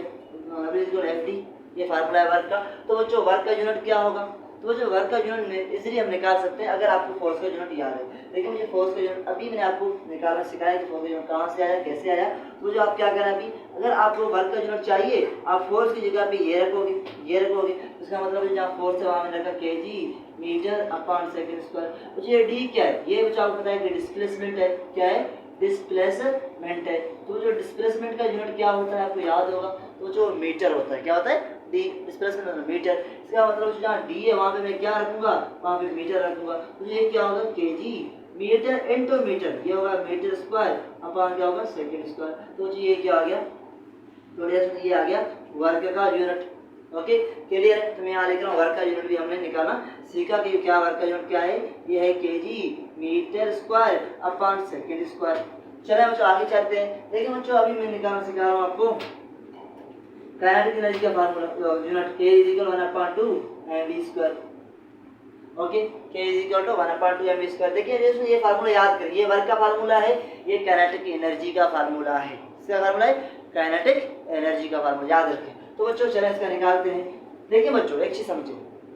FD, ये फार्मूला है वर्क का। तो वो जो वर्क का यूनिट क्या होगा, तो वो जो वर्क का यूनिट इजीली हम निकाल सकते हैं अगर आपको फोर्स का यूनिट याद है। लेकिन मुझे फोर्स का यूनिट अभी मैंने आपको निकालना सिखाया कि फोर्स का यूनिट कहाँ से आया, कैसे आया। तो जो आप क्या करें, अभी अगर आपको वर्क का यूनिट चाहिए, आप फोर्स की जगह पे ये रखोगे, ये रखोगे। उसका मतलब है जहाँ फोर्स है वहाँ मैंने रखा KG metre upon second square. मुझे ये डी क्या है, ये बच्चा आपको पता है कि डिस्प्लेसमेंट है। क्या है, डिस्प्लेसमेंट है। तो जो डिस्प्लेसमेंट का यूनिट क्या होता है आपको याद होगा, तो जो मीटर होता है, क्या होता है, डी डिस्प्लेसमेंट मीटर। इसका मतलब जहाँ डी है वहाँ पे मैं क्या रखूँगा, वहाँ पे मीटर रखूँगा। तो ये क्या होगा, केजी मीटर इनटू मीटर, ये होगा मीटर स्क्वायर अपॉन क्या होगा, सेकंड स्क्वायर। तो जी ये क्या आ गया, तो ये आ गया वर्क का यूनिट। ओके क्लियर है। तो मैं यहाँ लिख रहा हूँ वर्क का यूनिट भी हमने निकालना सीखा कि क्या वर्क का यूनिट क्या है, ये है KG metre square upon second square. चलिए बच्चों आगे चलते हैं। देखिए बच्चों अभी मैं निकालना सिखा रहा हूँ आपको काइनेटिक एनर्जी का formula unit K = 1/2 mv²। Okay K = 1/2 mv²। देखिए ये फार्मूला याद करिए, ये वर्क का फार्मूला है, ये काइनेटिक एनर्जी का फार्मूला है। इसका फार्मूला है काइनेटिक एनर्जी का फार्मूला, याद रखें। तो बच्चों चलिए इसका निकालते हैं। देखिए बच्चों एक चीज समझो,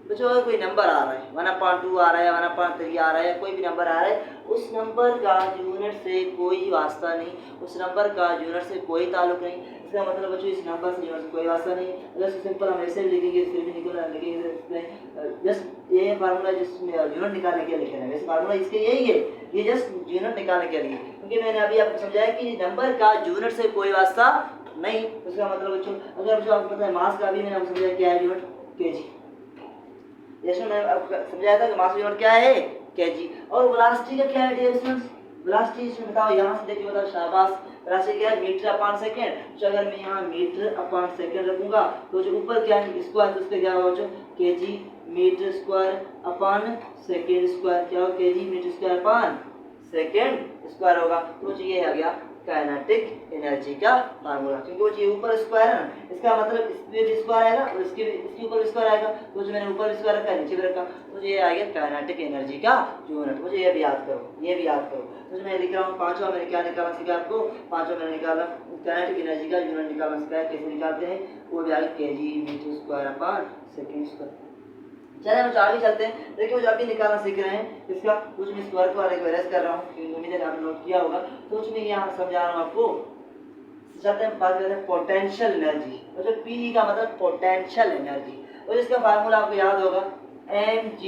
बच्चों अगर कोई नंबर आ रहा है 1/2 आ रहा है, 1/3 आ रहा है, कोई भी नंबर आ रहा है, उस नंबर का यूनिट से कोई वास्ता नहीं, उस नंबर का यूनिट से कोई ताल्लुक नहीं। इसका मतलब बच्चों इस नंबर से यूनिट से कोई वास्ता नहीं। अगर सिंपल हम ऐसे भी लिखेंगे फिर भी लिखेंगे जस्ट ये फार्मूला जिसमें यूनिट निकालने के लिए लिखे हैं, वैसे फार्मूला इसके यही है, ये जस्ट यूनिट निकालने के लिए। क्योंकि मैंने अभी आपको समझाया कि नंबर का यूनिट से कोई वास्ता नहीं। उसका मतलब बच्चों अगर बच्चों आपको पता है मास का भी मैंने आपको समझाया क्या है, यूनिट केजी। जैसे मैंने आपको समझाया था कि मास यूनिट क्या है, केजी। और वेलोसिटी का क्या है डियर स्टूडेंट्स, वेलोसिटी इसमें बताओ, यहाँ से देखिए बताओ, शाबाश। राशि क्या है, मीटर अपान सेकेंड। तो अगर मैं यहाँ मीटर अपान सेकेंड रखूंगा तो जो ऊपर क्या है स्क्वायर, तो उसका क्या होगा बच्चों, KG metre square upon second square, क्या होगा KG metre square upon second square होगा। तो ये आ गया काइनेटिक एनर्जी का फार्मूला, क्योंकि वो ये ऊपर स्क्वायर है ना, इसका मतलब इसमें भी स्क्वायर आएगा और इसके ऊपर स्क्वायर आएगा। तो जो मैंने ऊपर स्क्वायर रखा नीचे भी रखा, तो ये आ गया काइनेटिक एनर्जी का यूनिट। मुझे ये भी याद करो, ये भी याद करो। तो मैं लिख रहा हूँ पांचवा, मैंने क्या निकाला सीखा आपको, पांचवा मैंने निकाला काइनेटिक एनर्जी का यूनिट निकालना सिखाया, कैसे निकालते हैं, वो भी आ गया KG metre square upon second square. चलिए हम आगे चलते हैं। देखिए जो अभी निकालना सीख रहे हैं इसका, कुछ मैं स्क्वायर को वाले को एरेज कर रहा हूँ, उम्मीद है आपने नोट किया होगा। तो उसमें यहाँ समझा रहा हूँ आपको। चलते हैं बात करते हैं पोटेंशियल एनर्जी, और जो पी का मतलब पोटेंशियल एनर्जी, और इसका फार्मूला आपको याद होगा mgh,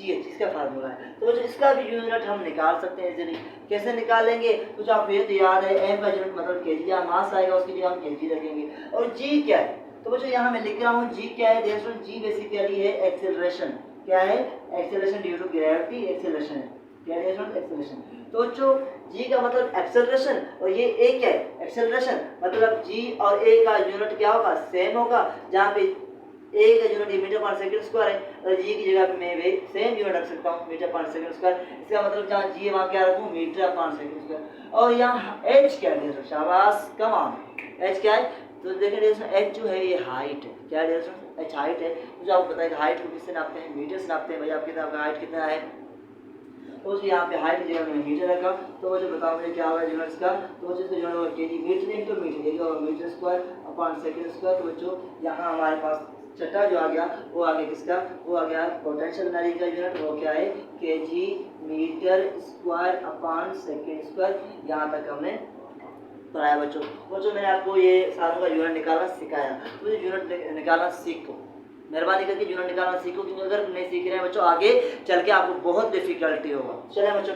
इसका फार्मूला है। तो जो इसका भी यूनिट हम निकाल सकते हैं इजीली। कैसे निकालेंगे, कुछ आपको ये तो याद है, m का यूनिट मतलब केजी, या मास आएगा उसके लिए हम केजी रखेंगे। और g क्या है, तो बच्चों यहाँ मैं लिख रहा हूँ g क्या है, देखो g बेसिकली है एक्सेलरेशन। क्या है, acceleration due to gravity, acceleration है, क्या है एक्सेलरेशन। तो बच्चों g का मतलब एक्सेलरेशन, और ये a क्या है, एक्सेलरेशन, मतलब g और a का यूनिट क्या होगा, सेम होगा। जहाँ पे a का यूनिट मीटर पर सेकंड स्क्वायर है, और g की जगह पे मैं भी सेम यूनिट रख सकता हूँ, मीटर पर सेकंड स्क्वायर। इसका मतलब जहाँ g है वहाँ क्या रखूँ, मीटर पर सेकंड स्क्वायर। और यहाँ h क्या है, शाबाश कमाल, h क्या है, तो देखिए h जो है ये हाइट है, क्या है h हाइट है। मुझे आपको पता है कि हाइट को किससे नापते हैं, मीटर से नापते हैं। भाई आपके आपका हाइट कितना है, तो उसे यहाँ पे हाइट की जगह मैंने मीटर रखा। तो मुझे बताओ मुझे क्या होगा यूनिट्स का, तो इसका यूनिट होगा केजी मीटर इंटू मीटर, ये होगा metre square upon second square. तो बच्चों यहाँ हमारे पास छठा जो आ गया वो आ गया किसका, वो आ गया पोटेंशियल एनर्जी का यूनिट, वो क्या है KG metre square upon second square. यहाँ तक हमने पढ़ाया बच्चों। बच्चों मैंने आपको ये सारों का यूनिट निकालना सिखाया, तो ये यूनिट निकालना सीखो, मेहरबानी करके यूनिट निकालना सीखो, क्योंकि अगर नहीं सीख रहे हैं बच्चों आगे चल के आपको बहुत डिफिकल्टी होगा। चलिए बच्चों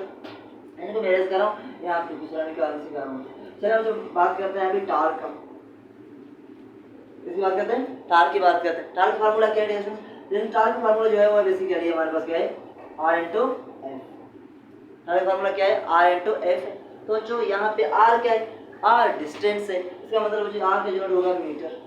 इनको मैनेज कर रहा हूँ, यहाँ आपको दूसरा निकालना सिखा रहा हूँ। चलिए बच्चों बात करते हैं अभी टार्क का, इसकी बात करते हैं, टार्क की बात करते हैं। टार्क फार्मूला क्या है, टार्क फार्मूला जो है वो बेसिकली हमारे पास क्या है, R into F. Torque formula क्या है, आर इंटू एफ। तो जो यहाँ पे आर क्या है, आर डिस्टेंस है, इसका मतलब मुझे आर का यूनिट होगा मीटर।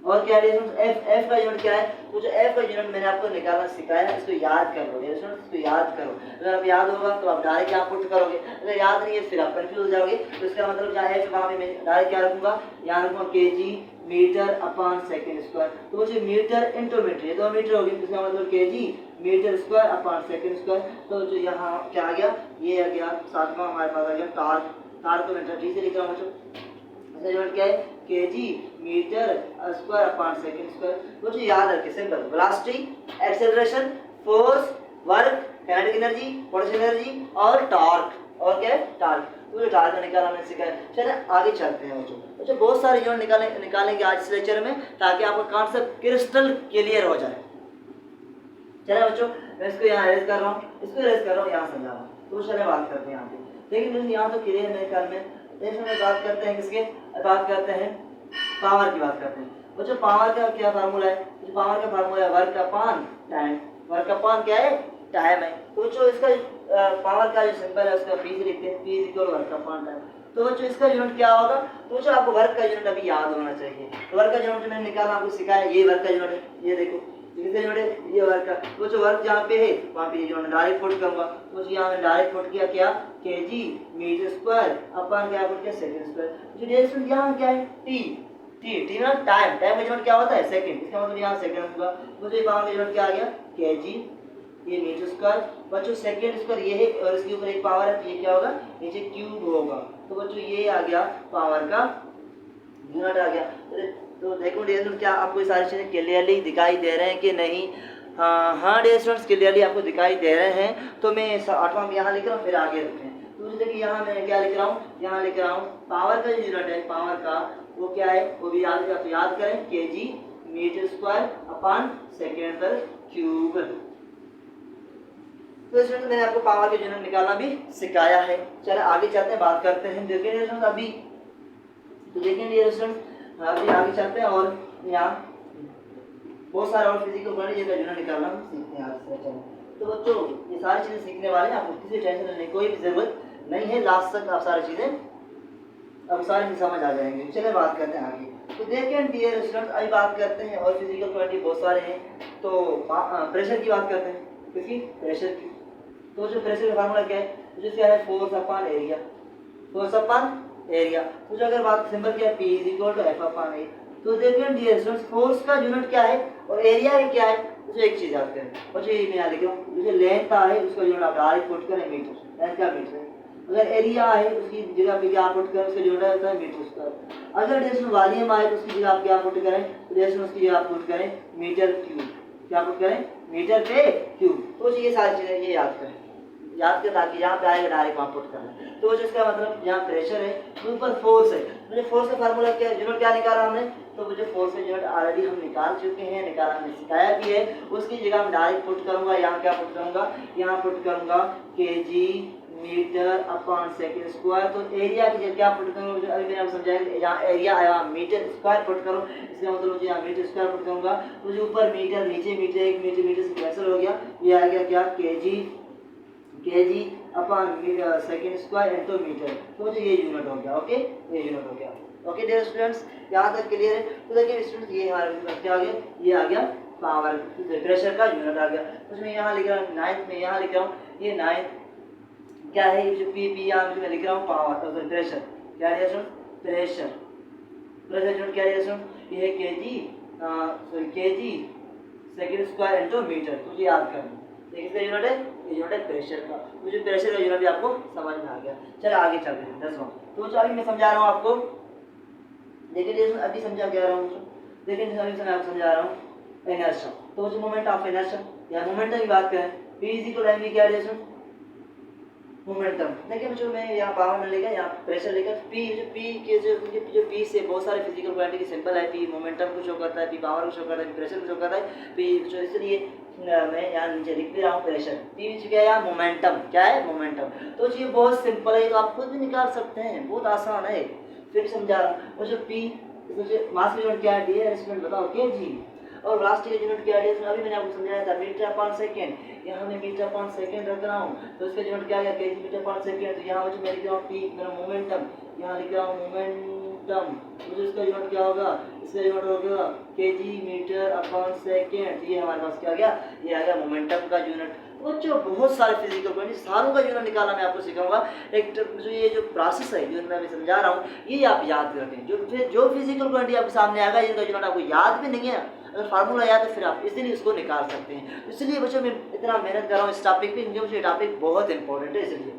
और क्या है एफ का यूनिट क्या है, तो जो एफ का यूनिट मैंने आपको निकालना सिखाया, इसको याद कर लो, इसको याद करो। अगर आप याद होगा तो आप डायरेक्ट यहाँ पुट करोगे, अगर याद नहीं है फिर आप कंफ्यूज हो जाओगे। तो इसका मतलब जहाँ एफ वहाँ पे मैं डायरेक्ट क्या रखूंगा, यहाँ रखूंगा KG metre upon second square. तो मुझे मीटर इंटू मीटर, ये 2 मीटर होगी, इसका मतलब KG metre square upon second square. तो जो यहाँ क्या आ गया, ये आ गया सातवां हमारे पास आ गया टार्क। टार्क को मैं टी से लिख रहा हूँ बच्चों, इसका यूनिट क्या है KG metre square upon second square. मुझे याद रखें simple, velocity, acceleration, force, work, kinetic energy, potential energy और टॉर्क। और क्या है टार्क, तो टार्क का निकालना मैंने सिखाया। चलिए आगे चलते हैं बच्चों। बहुत सारे यूनिट निकालेंगे आज इस लेक्चर में, ताकि आपका कॉन्सेप्ट क्रिस्टल क्लियर हो जाए। चलिए बच्चों मैं इसको यहाँ अरेंज कर रहा हूँ, इसको अरेंज कर रहा हूँ, यहाँ समझा रहा हूँ। तो चलिए बात करते हैं यहाँ पे, लेकिन यहाँ तो क्लियर है मेरे ख्याल में। इसमें बात करते हैं किसके, बात करते हैं पावर की बात करते हैं बच्चों। पावर का क्या फार्मूला है, तो पावर का फार्मूला है work upon time. Work upon क्या है, टाइम है। तो बच्चों इसका पावर का जो सिंबल है उसका पी से लिखते हैं, P equal work upon time. तो बच्चों इसका यूनिट क्या होगा, तो बच्चों आपको वर्क का यूनिट अभी याद होना चाहिए। तो वर्क का यूनिट मैंने निकाला आपको सिखाया, ये वर्क का यूनिट है, ये देखो ये वर्क का। तो जो वर्क जहाँ पे है वहाँ पे जो डायरेक्ट पुट करूँगा, तो यहाँ मैं डायरेक्ट पुट किया क्या, केजी मीटर स्क्वायर अपन क्या पुट किया सेकंड स्क्वायर। जो डिस्टेंस यहाँ क्या है टी, टी ना टाइम, टाइम का यूनिट क्या होता है सेकंड, इसका मतलब यहाँ सेकंड होगा। तो ये पावर का यूनिट क्या आ गया केजी, ये मीटर स्क्वायर। बच्चों सेकंड स्क्वायर ये है और इसके ऊपर एक पावर है, तो ये क्या होगा नीचे क्यूब होगा। तो बच्चों ये आ गया पावर का यूनिट आ गया। तो देखो डियर स्टूडेंट क्या आपको ये सारी चीज़ें क्लियरली दिखाई दे रहे हैं कि नहीं, हाँ डियर स्टूडेंट्स क्लियरली आपको दिखाई दे रहे हैं। तो मैं 8वां में यहाँ लिख रहा हूँ, फिर आगे रखते हैं। तो देखिए यहाँ मैं क्या लिख रहा हूँ, यहाँ लिख रहा हूँ पावर का जो यूनिट है पावर का वो क्या है, वो भी याद तो याद करें KG metre square upon second पर क्यूब। तो इसमें मैंने आपको पावर के यूनिट निकालना भी सिखाया है। चलो आगे चलते हैं, बात करते हैं। देखिए अभी तो देखिए अभी आगे चलते हैं और यहाँ बहुत सारे और फिजिकल क्वांटिटी का यूनिट निकालना सीखते हैं आज से। तो बच्चों ये सारी चीज़ें सीखने वाले हैं, आपको किसी टेंशन लेने की कोई भी ज़रूरत नहीं है, लास्ट तक आप सारी चीज़ें अब सारी चीज़ समझ आ जाएंगे। चलिए बात करते हैं आगे। तो देखें डियर स्टूडेंट्स, अभी बात करते हैं और फिजिकल क्वांटिटी बहुत सारे हैं। तो प्रेशर की बात करते हैं, किसकी? प्रेशर की। तो जो प्रेशर का फार्मूला क्या है? जो क्या है? Force upon area, force upon area. तो जो अगर बात सिंपल क्या है, P is equal to F upon A. तो देखें डियर स्टूडेंट्स, फोर्स का यूनिट क्या है और एरिया भी क्या है, तो एक चीज़ याद करें। और जो मैं यहाँ लिख रहा हूँ, जो लेंथ है उसका यूनिट आप डायरेक्ट पुट करें मीटर, लेंथ का मीटर है। अगर एरिया है उसकी जगह पे क्या पुट करें, उसका यूनिट होता है मीटर स्क्वायर। अगर डेसिमल वॉल्यूम आए तो उसकी जगह आप क्या पुट करें, तो डेसिमल उसकी जगह आप पुट करें मीटर क्यूब। क्या पुट करें? मीटर पे क्यूब। तो ये सारी चीज़ें ये याद करें, याद कर, ताकि यहाँ पे आएगा डायरेक्ट वहाँ पुट करना। तो जिसका मतलब यहाँ प्रेशर है, ऊपर फोर्स है। मुझे फोर्स का फार्मूला क्या, यूनिट क्या निकाला हमने, तो मुझे फोर्स का यूनिट ऑलरेडी हम निकाल चुके हैं, निकाला हमने, सिखाया भी है। उसकी जगह मैं डायरेक्ट पुट करूँगा, यहाँ क्या पुट करूँगा, यहाँ पुट करूँगा KG metre upon second square. तो एरिया की जगह क्या पुट करूँ, अभी मैंने आपको समझाया, यहाँ एरिया आया मीटर स्क्वायर पुट करूँ, इसका मतलब मुझे यहाँ मीटर स्क्वायर पुट करूँगा। मुझे ऊपर मीटर, नीचे मीटर, एक मीटर मीटर से कैंसिल हो गया, ये आ गया क्या, KG upon second square into metre. तो मुझे ये यूनिट हो गया। ओके, ये यूनिट हो गया। ओके डियर स्टूडेंट्स, यहाँ तक क्लियर है? तो देखिए स्टूडेंट्स, ये हमारा क्या आ गया, ये आ गया पावर, प्रेशर का यूनिट आ गया। उसमें यहाँ लिख रहा हूँ नाइन्थ में, यहाँ लिख रहा हूँ ये नाइन्थ क्या है, जो पी यहाँ मैं लिख रहा हूँ पावर, प्रेशर क्या है स्टूडेंट, प्रेशर यूनिट क्या है स्टूडेंट, ये है KG second square into metre. तो ये याद करना, देखिए यूनिट है, ये यूनिट है प्रेशर का। मुझे प्रेशर का यूनिट भी आपको समझ में आ गया। चलो आगे चलते हैं 10वां। तो अभी मैं समझा रहा हूँ आपको, देखिए अभी समझा क्या रहा हूँ, देखिए अभी मैं आपको समझा रहा हूँ इनर्शिया। तो जो मोमेंट ऑफ इनर्शिया या मोमेंटम की बात करें, P is equal to mv क्या है मोमेंटम। देखिए बच्चों, मैं यहाँ पावर में लेकर, यहाँ प्रेशर लेकर, P के जो P से बहुत सारे फिजिकल क्वांटिटी सिंपल है। P मोमेंटम को शो करता है, P पावर को शो करता है, प्रेशर को शो करता है, P जो, इसलिए मैं यहाँ नीचे लिख भी रहा हूँ प्रेशर। P क्या है यहाँ, मोमेंटम। क्या है? मोमेंटम। तो ये बहुत सिंपल है, तो आप खुद भी निकाल सकते हैं, बहुत आसान है। फिर समझा रहा हूँ। और जो P मास का यूनिट क्या है, डियर स्टूडेंट बताओ, केजी। और लास्ट का यूनिट क्या है, अभी मैंने आपको समझाया था, मीटर अपॉन सेकेंड। यहाँ मैं मीटर अपॉन सेकेंड रख रहा हूँ, तो इसका यूनिट क्या है, केजी मीटर अपॉन सेकेंड। तो यहाँ मैं लिख रहा हूँ P, मेरा मोमेंटम, यहाँ लिख रहा हूँ मोमेंटम, मुझे इसका यूनिट क्या होगा, इसका यूनिट होगा केजी मीटर अपॉन सेकेंड। ये हमारे पास क्या आ गया, ये आ गया मोमेंटम का यूनिट। बच्चों बहुत सारे फिजिकल क्वांटिटी, सारों का यूनिट निकालना मैं आपको सिखाऊंगा। एक जो ये जो प्रोसेस है, जो मैं अभी समझा रहा हूँ, ये आप याद रखें। जो फिजिकल क्वांटिटी आपके सामने आएगा, इनका यूनिट आपको याद भी नहीं है, अगर फार्मूला याद है फिर आप इजीली उसको निकाल सकते हैं। इसलिए बच्चों मैं इतना मेहनत कर रहा हूँ इस टॉपिक पे, क्योंकि मुझे टॉपिक बहुत इंपॉर्टेंट है। इसलिए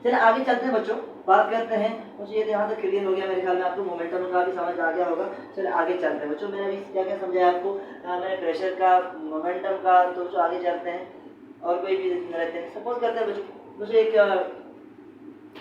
चलिए आगे चलते हैं बच्चों, बात करते हैं। मुझे ये यहाँ तक क्लियर हो गया, मेरे ख्याल में आपको मोमेंटम का भी समझ आ गया होगा। चलिए आगे चलते हैं बच्चों, मैंने अभी क्या क्या समझाया आपको, मैंने प्रेशर का, मोमेंटम का। तो जो आगे चलते हैं और कोई भी रहते हैं, सपोज करते हैं बच्चों, मुझे एक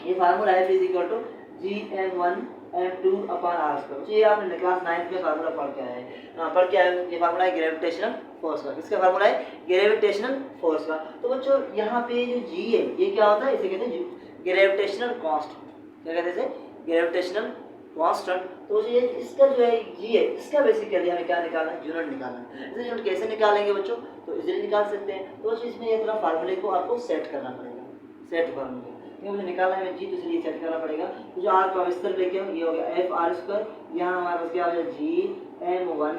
ये फार्मूला है, is equal to Gm1 m2 upon r square. ये आपने क्लास 9 में फार्मूला पढ़ के आए हैं, पढ़ के आए। ये फार्मूला है ग्रेविटेशनल फोर्स का। किसका फार्मूला है? ग्रेविटेशनल फोर्स का। तो बच्चों यहाँ पे जो G है, ये क्या होता है, इसे कहते हैं ग्रेविटेशनल कांस्टेंट। क्या कहते हैं? Gravitational constant. तो ये इसका जो है G है, इसका बेसिकली हमें क्या निकालना है, यूनिट निकालना है। इसे यूनिट कैसे निकालेंगे बच्चों, तो इजीली निकाल सकते हैं। तो इसमें ये थोड़ा फार्मूले को आपको सेट करना पड़ेगा, सेट फार्मूले, मुझे निकालना है G, तो इसलिए सेट करना पड़ेगा। तो जो R को इस तरह लेके ये हो गया एफ आर स्क्वायर। यहाँ हमारे पास क्या हो गया Gm1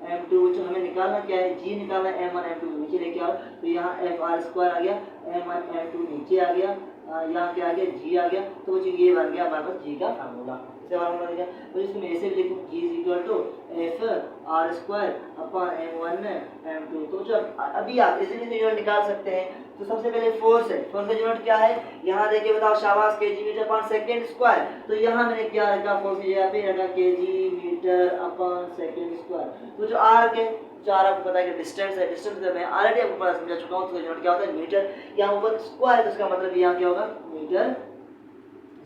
m2। जो हमें निकालना क्या है, G निकालना है, m1 m2 नीचे लेके आओ। तो यहाँ एफ आर स्क्वायर आ गया, m1 m2 नीचे आ गया, यहाँ क्या आ गया, G आ गया। तो ये बन गया हमारे पास G का फार्मूला। इसे फार्मूला बन गया। तो इसको मैं ऐसे भी लिखूँ, G is equal to F R square upon m1 m2। तो जो अभी आप इजीली यूनिट निकाल सकते हैं। तो सबसे पहले फोर्स है, फोर्स का यूनिट क्या है, यहाँ देखिए बताओ, शाबाश, KG metre upon second square. तो यहाँ मैंने क्या रखा, फोर्स की जगह पे रखा KG metre upon second square. तो जो आर के, जो आर आपको पता है कि डिस्टेंस है, डिस्टेंस मैं ऑलरेडी आपको पता समझा चुका हूँ। तो यूनिट क्या होता है, मीटर। यहाँ ऊपर स्क्वायर है, तो इसका मतलब यहाँ क्या होगा, मीटर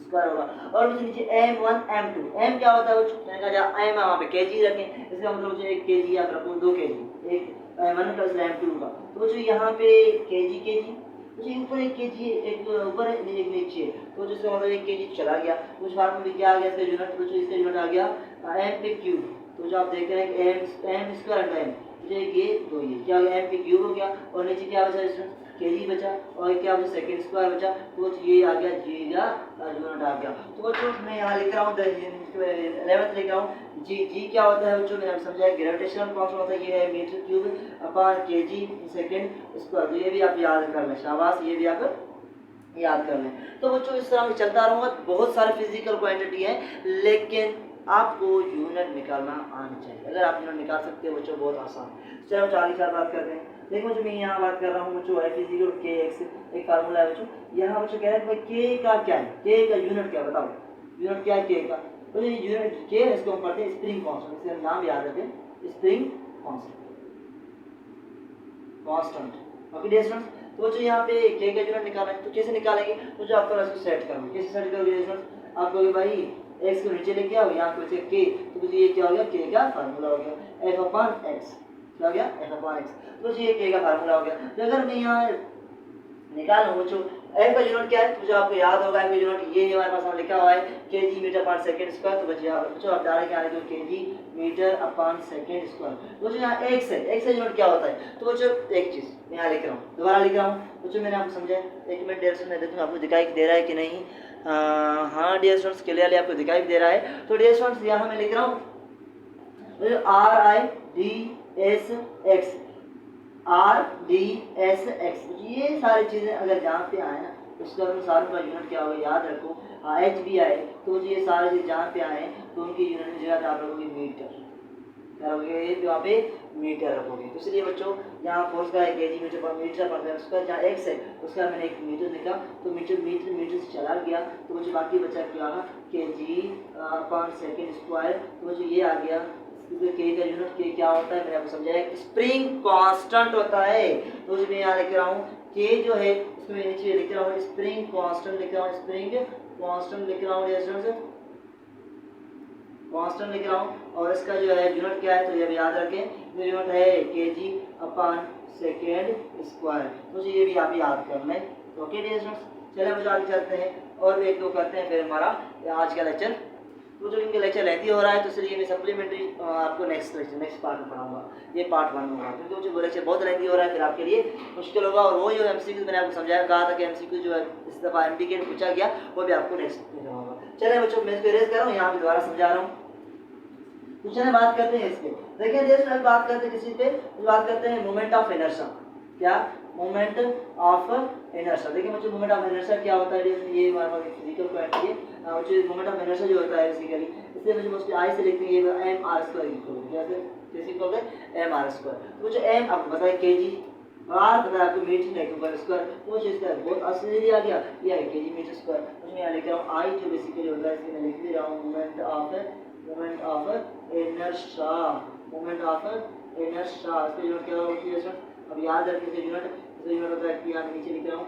स्क्वायर होगा। और मुझे नीचे m1 m2, m क्या होता है, मैंने कहा जहाँ m है वहाँ पे केजी रखें, इसका मतलब मुझे 1 केजी आप रखो, 2 केजी, एक m1 प्लस m2 का। तो जो यहाँ पे केजी, मुझे ऊपर 1 केजी, एक ऊपर है, एक नीचे। तो जिसका मतलब 1 केजी चला गया। उस फार्मूले में क्या आ गया, इसका यूनिट, तो इसका यूनिट आ गया m पे क्यूब। तो जो आप देख रहे हैं m स्क्वायर m, मुझे ये 2, ये क्या हो गया, m पे क्यूब हो गया। और नीचे क्या बचा, kg बचा और क्या बचा सेकेंड स्क्वायर बचा, तो ये आ गया जी का यूनिट आ गया। तो बच्चों मैं यहाँ लिख रहा हूँ 11th लिख रहा हूँ जी क्या होता है बच्चों, मैंने समझाया ग्रेविटेशनल कांस्टेंट होता है, ये है metre cube upon KG second square. तो ये भी आप याद कर लें, शाबाश, ये भी आप याद कर लें। तो बच्चों इस तरह मैं चलता रहूँगा, बहुत सारे फिजिकल क्वांटिटी हैं, लेकिन आपको यूनिट निकालना आना चाहिए। अगर आप यूनिट निकाल सकते हो बच्चों बहुत आसान है। चलो बच्चों आगे क्या बात करते हैं। देखो बच्चों मैं यहाँ बात कर रहा हूँ बच्चों एफ इज इक्वल के एक्स, एक फार्मूला है बच्चों। यहाँ बच्चों कह रहे हैं भाई के का क्या है, के का यूनिट क्या, बताओ यूनिट क्या है के का। तो ये यूनिट के इसको हम पढ़ते हैं स्प्रिंग कांस्टेंट, इससे हम नाम याद रखते हैं spring constant. Okay dear students, तो बच्चों यहाँ पे के का यूनिट निकालना है, तो कैसे निकालेंगे, तो जो आपको इसको सेट करोगे, कैसे सेट करोगे डियर स्टूडेंट्स, आप कहोगे भाई एक्स को नीचे लेके आओ, यहाँ पे के, तो ये क्या हो गया के का फार्मूला हो गया एफ अपॉन एक्स, क्या हो गया एफ अपॉन एक्स, तो ये के का फार्मूला हो गया। तो अगर मैं यहाँ निकालूं बच्चों एफ का यूनिट क्या है, तो जो आपको याद होगा एफ का यूनिट ये हमारे पास लिखा हुआ है केजी मीटर पर सेकंड स्क्वायर। तो बच्चों आप डायरेक्ट यहाँ लिखो KG metre upon second square. तो बच्चों यहाँ एक्स है, एक्स का यूनिट क्या होता है, तो बच्चों एक चीज यहाँ लिख रहा हूँ, दोबारा लिख रहा हूँ बच्चों, मैंने आपको समझाया। एक मिनट डियर स्टूडेंट देखूँ आपको दिखाई दे रहा है कि नहीं। हाँ डियर स्टूडेंट्स क्लियरली आपको दिखाई दे रहा है। तो डियर स्टूडेंट्स यहाँ मैं लिख रहा हूँ RIDSX, RDSX, ये सारी चीज़ें अगर जहाँ पे आए ना उसका अनुसार उनका यूनिट क्या होगा याद रखो। एच भी आए तो ये सारी चीज़ जहाँ पे आए तो उनकी यूनिट की जगह आप रखोगे मीटर, क्या रखोगे यहाँ पे मीटर रखोगे। तो इसलिए बच्चों यहाँ फोर्स का है केजी मीटर पर मीटर पड़ता है, उसका जहाँ एक्स है उसका मैंने एक मीटर लिखा, तो मीटर से चला गया, तो मुझे बाकी बचा क्या होगा केजी अपॉन सेकेंड स्क्वायर। तो मुझे ये आ गया के का यूनिट के क्या होता है मैंने आपको समझाया स्प्रिंग कांस्टेंट होता है। तो मैं यहाँ लिख रहा हूँ के जो है इसमें नीचे लिख रहा हूँ स्प्रिंग कांस्टेंट लिख रहा हूँ, स्प्रिंग कांस्टेंट लिख रहा हूँ, कांस्टेंट लिख रहा हूँ। और इसका जो है यूनिट क्या है तो ये भी याद रखें, जो यूनिट है केजी अपॉन सेकेंड स्क्वायर, तो ये भी आप याद कर लें। ओके डियर स्टूडेंट्स, चलिए हम आगे चलते हैं और एक दो करते हैं फिर हमारा आज का लेक्चर। तो जो इनका लेक्चर लेंथी हो रहा है तो इसलिए मैं सप्लीमेंट्री आपको नेक्स्ट पार्ट में पढ़ाऊंगा, ये पार्ट 1 होगा, क्योंकि जो लेक्चर बहुत लेंथी हो रहा है फिर आपके लिए मुश्किल होगा। और वो जो एमसीक्यू मैंने आपको समझाया कहा था कि एमसीक्यू जो है इस दफ़ा एमपीके पूछा गया वो भी आपको नेक्स्ट में होगा। चलिए बच्चों मैं इसको इरेज कर रहा हूँ, यहाँ पे दोबारा समझा रहा हूँ। तो चलिए बात करते हैं इसके, देखिए जैसे हम बात करते हैं किसी पे बात करते हैं मोमेंट ऑफ इनर्शिया, क्या मोमेंट ऑफ इनर्शिया। देखिए मुझे मोमेंट ऑफ इनर्शिया क्या होता है, ये हमारे पास फिजिकल क्वांटिटी है। मुझे मोमेंट ऑफ इनर्शिया जो होता है बेसिकली इसलिए मुझे उसके आई से लिखते हैं ये mr² इक्वल जैसे इक्वल है mr²। तो मुझे m आपको बताया केजी और आर बताया आपको मीटर है स्क्वायर, तो मुझे इसका बहुत आसानी आ गया ये है केजी मीटर स्क्वायर। मुझे यहाँ लिख रहा हूँ आई जो बेसिकली होता है इसमें लिख दे रहा हूँ moment of inertia, moment of inertia इसका यूनिट क्या होती है अब याद रखिए यूनिट होता है कि यहाँ नीचे लिख रहा हूँ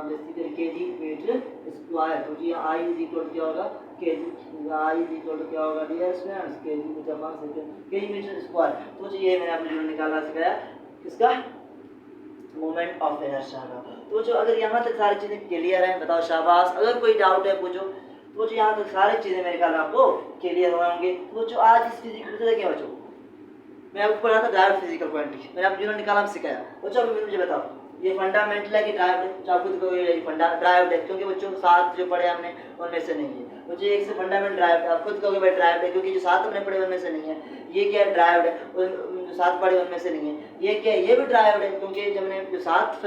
बेसिकली केजी मीटर स्क्वायर। तो जी आई इज इक्वल क्या होगा केजी, आई इज इक्वल क्या होगा डियर स्टूडेंट्स केजी मीटर पर सेकंड केजी मीटर स्क्वायर। तो ये मैंने आपको यूनिट निकालना सिखाया किसका मोमेंट ऑफ इनर्शिया का। तो जो अगर यहाँ तक सारी चीज़ें क्लियर हैं बताओ शाबाश, अगर कोई डाउट है पूछो। तो जो यहाँ तक सारी चीज़ें मेरे ख्याल आपको क्लियर हो होंगे। तो जो आज इस फिजिकल से क्या बच्चों मैं आपको पढ़ा था डायरेक्ट फिजिकल क्वांटिटी, मैंने आपको यूनिट निकालना सिखाया। बच्चों अभी मुझे बताओ ये फंडामेंटल है कि ड्राइव्ड है, जो आपको देखो ये फंडा ड्राइव्ड है क्योंकि बच्चों के साथ जो पढ़े हमने उनमें से नहीं है। मुझे एक से फंडामेंटल ड्राइव्ड है, आप खुद कहोगे भाई ड्राइव्ड है क्योंकि जो साथ हमने पढ़े उनमें से नहीं है। ये क्या है ड्राइव्ड है, जो साथ पढ़े उनमें से नहीं है। ये क्या है ये भी ड्राइव्ड है क्योंकि जब हमने जो साथ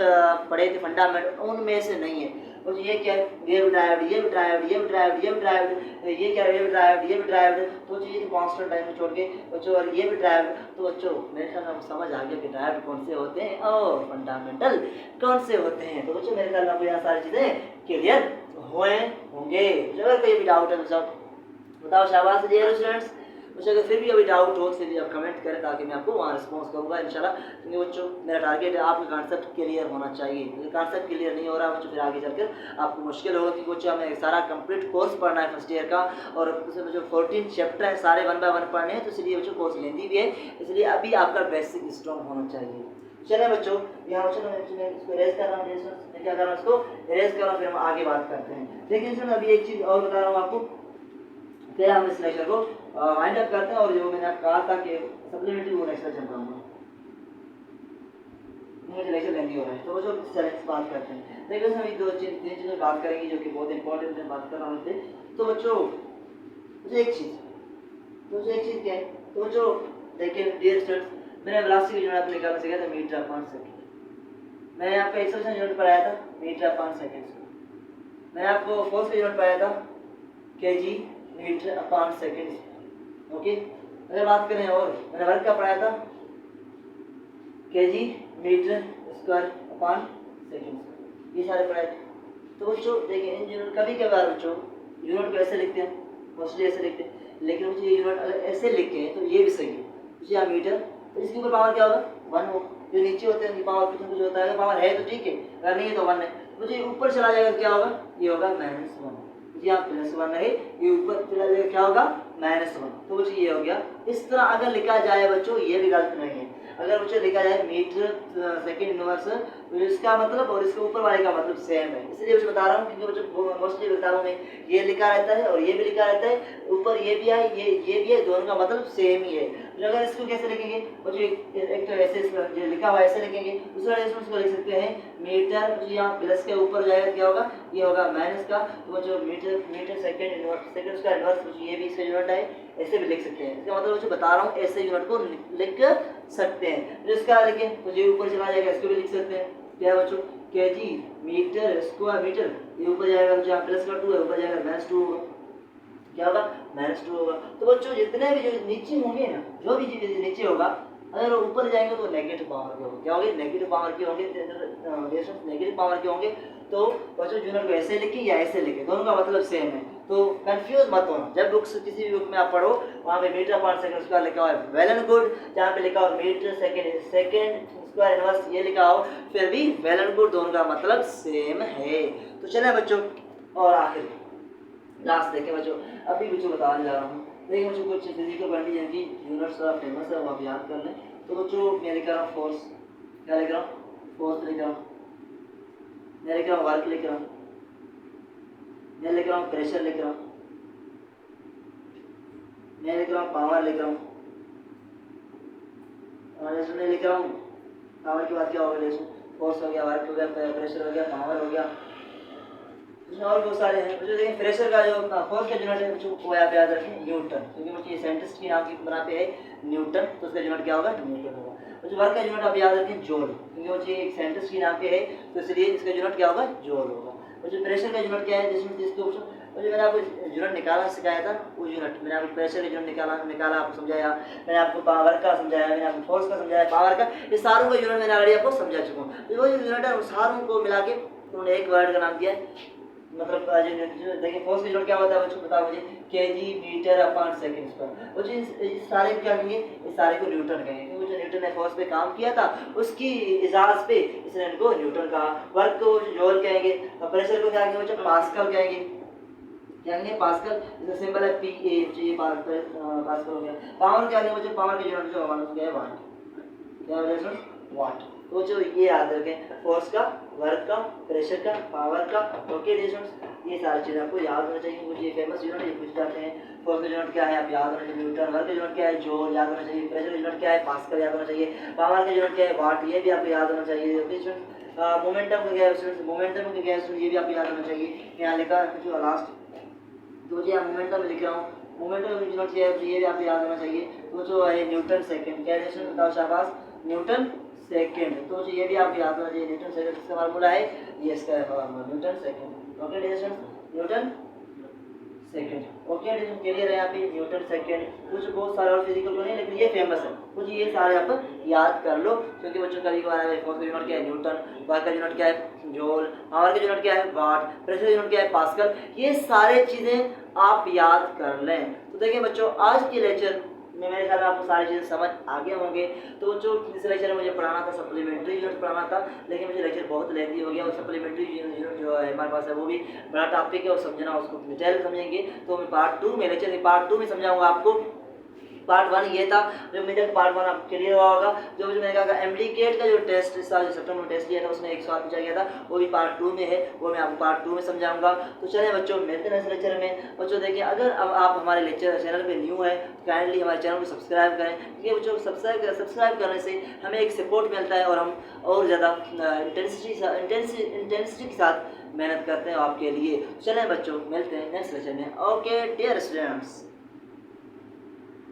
पढ़े थे फंडामेंटल उनमें से नहीं है। और ये क्या है ये भी ड्राइव्ड, ये भी ड्राइव्ड, ये भी ड्राइव्ड, ये भी ड्राइव्ड, ये क्या है ये भी ड्राइव्ड, ये भी ड्राइव्ड। तो ये कांस्टेंट टाइम में छोड़ के बच्चों और ये भी ड्राइव्ड। तो बच्चों मेरे ख्याल में समझ आ गया कि ड्राइव्ड कौन से होते हैं और फंडामेंटल कौन से होते हैं। तो बच्चों मेरे ख्याल में आपको यहाँ सारी चीज़ें क्लियर हुए होंगे। अगर कोई भी डाउट है तो सब बताओ शाबाश डियर स्टूडेंट्स। मुझे अगर फिर भी अभी डाउट हो फिर भी आप कमेंट करें ताकि मैं आपको वहाँ रिस्पॉन्स करूँगा इंशाल्लाह। क्योंकि बच्चों मेरा टारगेट है आपका कॉन्सेप्ट क्लियर होना चाहिए, क्योंकि कॉन्सेप्ट क्लियर नहीं हो रहा बच्चों फिर आगे चलकर आपको मुश्किल होगा। कि बच्चों हमें सारा कंप्लीट कोर्स पढ़ना है फर्स्ट ईयर का और उसमें बच्चों 14 चैप्टर है सारे 1 बाय 1 पढ़ने हैं। तो इसलिए बच्चों कोर्स लेंदी भी है, इसलिए अभी आपका बेसिक स्ट्रॉन्ग होना चाहिए। चले बच्चों यहाँ बच्चों मैं इसको इरेज कर रहा हूँ, मैं क्या कर रहा हूँ इसको इरेज कर रहा हूँ, फिर हम आगे बात करते हैं। देखिए सर अभी एक चीज़ और बता रहा हूँ आपको, फिर हम इस लेक्चर को वाइंड अप करते हैं। और जो मैंने कहा था कि सप्लीमेंट्री वो नेक्स्ट लेक्चर पढ़ाऊंगा, मुझे लेक्चर लेंदी हो रहा है। तो वो जो चलिए बात करते हैं। देखिए हम एक दो तीन चीज़ें बात करेंगे जो कि बहुत इंपॉर्टेंट है, बात कर रहा हूँ। तो बच्चों मुझे एक चीज़ क्या है, तो बच्चों देखिए डियर स्टूडेंट्स, मैंने वेलोसिटी यूनिट आपको निकालना सिखाया था मीटर अपॉन सेकंड। मैंने आपको एक्सेलरेशन यूनिट पढ़ाया था मीटर अपॉन सेकंड। मैंने आपको फोर्स का यूनिट पढ़ाया था KG metre upon second. Okay, अगर बात करें और मैंने वर्क का पढ़ाया था KG metre square upon second, ये सारे पढ़ाए थे। तो बच्चों देखिए इन यूनिट कभी कभार बच्चों यूनिट को ऐसे लिखते हैं, मोस्टली ऐसे लिखते हैं, लेकिन मुझे ये यूनिट अगर ऐसे लिखे हैं तो ये भी सही है। मुझे यहाँ मीटर, तो इसके ऊपर पावर क्या होगा 1 हो, जो नीचे होते हैं उनकी पावर कुछ होता है, पावर है तो ठीक है, अगर नहीं है तो 1 है। मुझे ऊपर चला जाएगा क्या होगा, ये होगा -1। यहाँ +1 है, ये ऊपर चला जाएगा क्या होगा -1। तो बच्चों ये हो गया। इस तरह अगर लिखा जाए बच्चों ये भी गलत नहीं है। अगर बच्चों लिखा जाए मीटर सेकंड इनवर्स, तो इसका मतलब और इसके ऊपर वाले का मतलब सेम है, इसलिए बच्चों बता रहा हूँ, क्योंकि बच्चों मोस्टली बता रहा हूँ मैं, ये लिखा रहता है और ये भी लिखा रहता है, ऊपर ये भी है ये भी है, दोनों का मतलब सेम ही है। तो अगर इसको कैसे लिखेंगे बच्चों, एक तो ऐसे जो लिखा हुआ ऐसे लिखेंगे, दूसरा इसको लिख सकते हैं मीटर, बच्चों यहाँ प्लस के ऊपर जाएगा क्या होगा, ये होगा माइनस का। तो बच्चों मीटर सेकंड इनवर्स, सेकंड उसका इनवर्स, बच्चों ये भी इसका यूनिट है, ऐसे भी लिख सकते हैं। इसका मतलब बच्चों बता रहा हूँ ऐसे यूनिट को लिख सकते हैं। जो इसका लिखें तो ये ऊपर चला जाएगा, इसको भी लिख सकते हैं क्या बच्चों, केजी मीटर स्क्वायर मीटर, ये ऊपर जाएगा जहाँ प्लस का 2 है, ऊपर जाएगा -2 होगा, क्या होगा -2 होगा। तो बच्चों जितने भी जो नीचे होंगे ना, जो भी चीज नीचे होगा, अगर ऊपर जाएंगे तो नेगेटिव पावर के होंगे, क्या होंगे नेगेटिव पावर के होंगे, नेगेटिव पावर के होंगे। तो बच्चों यूनिट को ऐसे लिखे या ऐसे लिखे, दोनों का मतलब सेम है, तो कंफ्यूज मत होना। जब बुक्स किसी भी बुक में आप पढ़ो वहाँ पे मीटर अपॉन सेकंड स्क्वायर लिखा हुआ है वेल एंड गुड, जहाँ पे लिखा हुआ मीटर सेकंड स्क्वायर इनवर्स ये लिखा हो, फिर भी वेल एंड गुड, दोनों का मतलब सेम है। तो चले बच्चों, और आखिर लास्ट देखें बच्चों, अभी बच्चों बताने जा रहा हूँ। देखिए बच्चों कुछ फिजिकल क्वांटिटी जिनकी यूनिट्स फेमस है वो आप याद कर लें। तो बच्चों मैं लिख रहा हूँ फोर्स, क्या लिख रहा हूँ, फोर्स लिख रहा हूँ, मैं लिख रहा हूँ वर्क लिख रहा हूँ, मैं लिख रहा हूँ प्रेशर लिख रहा हूँ, मैं लिख रहा हूँ पावर लिख रहा हूँ, मैं लिख रहा हूँ पावर की बात क्या होगा, जैसे फोर्स हो गया, वर्क हो गया, प्रेशर हो गया, पावर हो गया, और बहुत सारे हैं। जो देखिए प्रेशर का जो फोर्स का यूनिट है बच्चों वो आप याद रखें न्यूटन, क्योंकि बच्चे साइंटिस्ट के नाम की बना पे है न्यूटन, तो उसका यूनिट क्या होगा न्यूटन होगा। जो वर्क का यूनिट आप याद रखें जूल, क्योंकि बच्चे एक साइंटिस्ट के नाम पे है, तो इसलिए इसका यूनिट क्या होगा जूल होगा। और जो प्रेशर का यूनिट क्या है, जिसमें जिसको जो मैंने आपको यूनिट निकालना सिखाया था, वो यूनिट मैंने आपको प्रेशर का यूनिट निकाला आपको समझाया, मैंने आपको पावर का समझाया, मैंने आपको फोर्स का समझाया, पावर का, ये सारों का यूनिट मैंने ऑलरेडी आपको समझा चुका हूँ। तो वो जो यूनिट है उन सारों को मिला के उन्होंने एक वर्ड का नाम दिया है, मतलब देखिए फोर्स का यूनिट क्या होता है बच्चों बताओ मुझे, KG metre upon second square. बच्चों इस सारे को क्या कहेंगे, इस सारे को न्यूटन कहेंगे, क्योंकि जो न्यूटन ने फोर्स पे काम किया था उसकी इजाज पे इसने इनको न्यूटन कहा। वर्क को जूल कहेंगे, और प्रेशर को क्या कहेंगे बच्चों पास्कल कहेंगे, क्या कहेंगे पास्कल, इसका सिंबल है PA, ये पास्कल हो गया। पावर क्या कहेंगे बच्चों, पावर के यूनिट जो क्या है वाट, क्या है वाट। तो जो ये याद रखें, फोर्स का, वर्क का, प्रेशर का, पावर का, ओके डिस्टेंस, ये सारी चीज़ें आपको याद होना चाहिए। मुझे ये फेमस यूनिट ये पूछ जाते हैं, फोर्स का यूनिट क्या है आप याद होना चाहिए, न्यूटन, वर्क का यूनिट क्या है जूल याद होना चाहिए, प्रेशर का यूनिट क्या है पास्कल याद होना चाहिए, पावर का यूनिट क्या है वाट, ये भी आपको याद होना चाहिए। मोमेंटम का क्या है, मोमेंटम का क्या है, ये भी आपको याद होना चाहिए। यहाँ लिखा जो लास्ट, तो यहाँ मोमेंटम लिख रहा हूँ, मोमेंटम यूनिट क्या है ये भी आपको याद होना चाहिए। तो जो है न्यूटन सेकेंड, क्या है बताओ शाबाश, न्यूटन सेकेंड। तो ये भी आपको याद होना चाहिए, न्यूटन सेकेंड इसका फार्मूला है, ये इसका formula Newton second, okay distance Newton second, okay distance clear है यहाँ पे न्यूटन सेकेंड। कुछ बहुत सारे और फिजिकल को नहीं, लेकिन ये फेमस है, कुछ ये सारे आप याद कर लो, क्योंकि बच्चों कभी कभार फोर्स का यूनिट क्या है न्यूटन, वर्क का यूनिट क्या है जूल, पावर का यूनिट क्या है वाट, प्रेशर का यूनिट क्या है पास्कल, ये सारे चीज़ें आप याद कर लें। तो देखिए बच्चों आज के लेक्चर में मेरे ख्याल में आपको सारी चीज़ें समझ आगे होंगे। तो जो इस लेक्चर में मुझे पढ़ाना था सप्लीमेंट्री यूनिट पढ़ाना था, लेकिन मुझे लेक्चर बहुत लेंथी हो गया, और सप्लीमेंट्री यूनिट जो है हमारे पास है वो भी बड़ा टॉपिक है, और समझना उसको डिटेल समझेंगे। तो मैं पार्ट 2 में लेक्चर पार्ट 2 में समझाऊंगा आपको पार्ट 1 ये था, जो मेजर पार्ट 1 आपको क्लियर हुआ होगा। जो मैंने कहा एमडीकेट का जो टेस्ट इस साल सितंबर में टेस्ट लिया था उसमें एक सवाल पूछा गया था, वो भी पार्ट 2 में है, वो मैं आपको पार्ट 2 में समझाऊंगा। तो चलिए बच्चों मिलते हैं इस लेक्चर में। बच्चों देखिए, अगर अब आप हमारे लेक्चर चैनल पे न्यू है तो काइंडली हमारे चैनल को सब्सक्राइब करें, क्योंकि बच्चों सब्सक्राइब करने से हमें एक सपोर्ट मिलता है और हम और ज़्यादा इंटेंसिटी के साथ मेहनत करते हैं आपके लिए। चलें बच्चों मिलते हैं नेक्स्ट लेक्चर में। Okay dear students.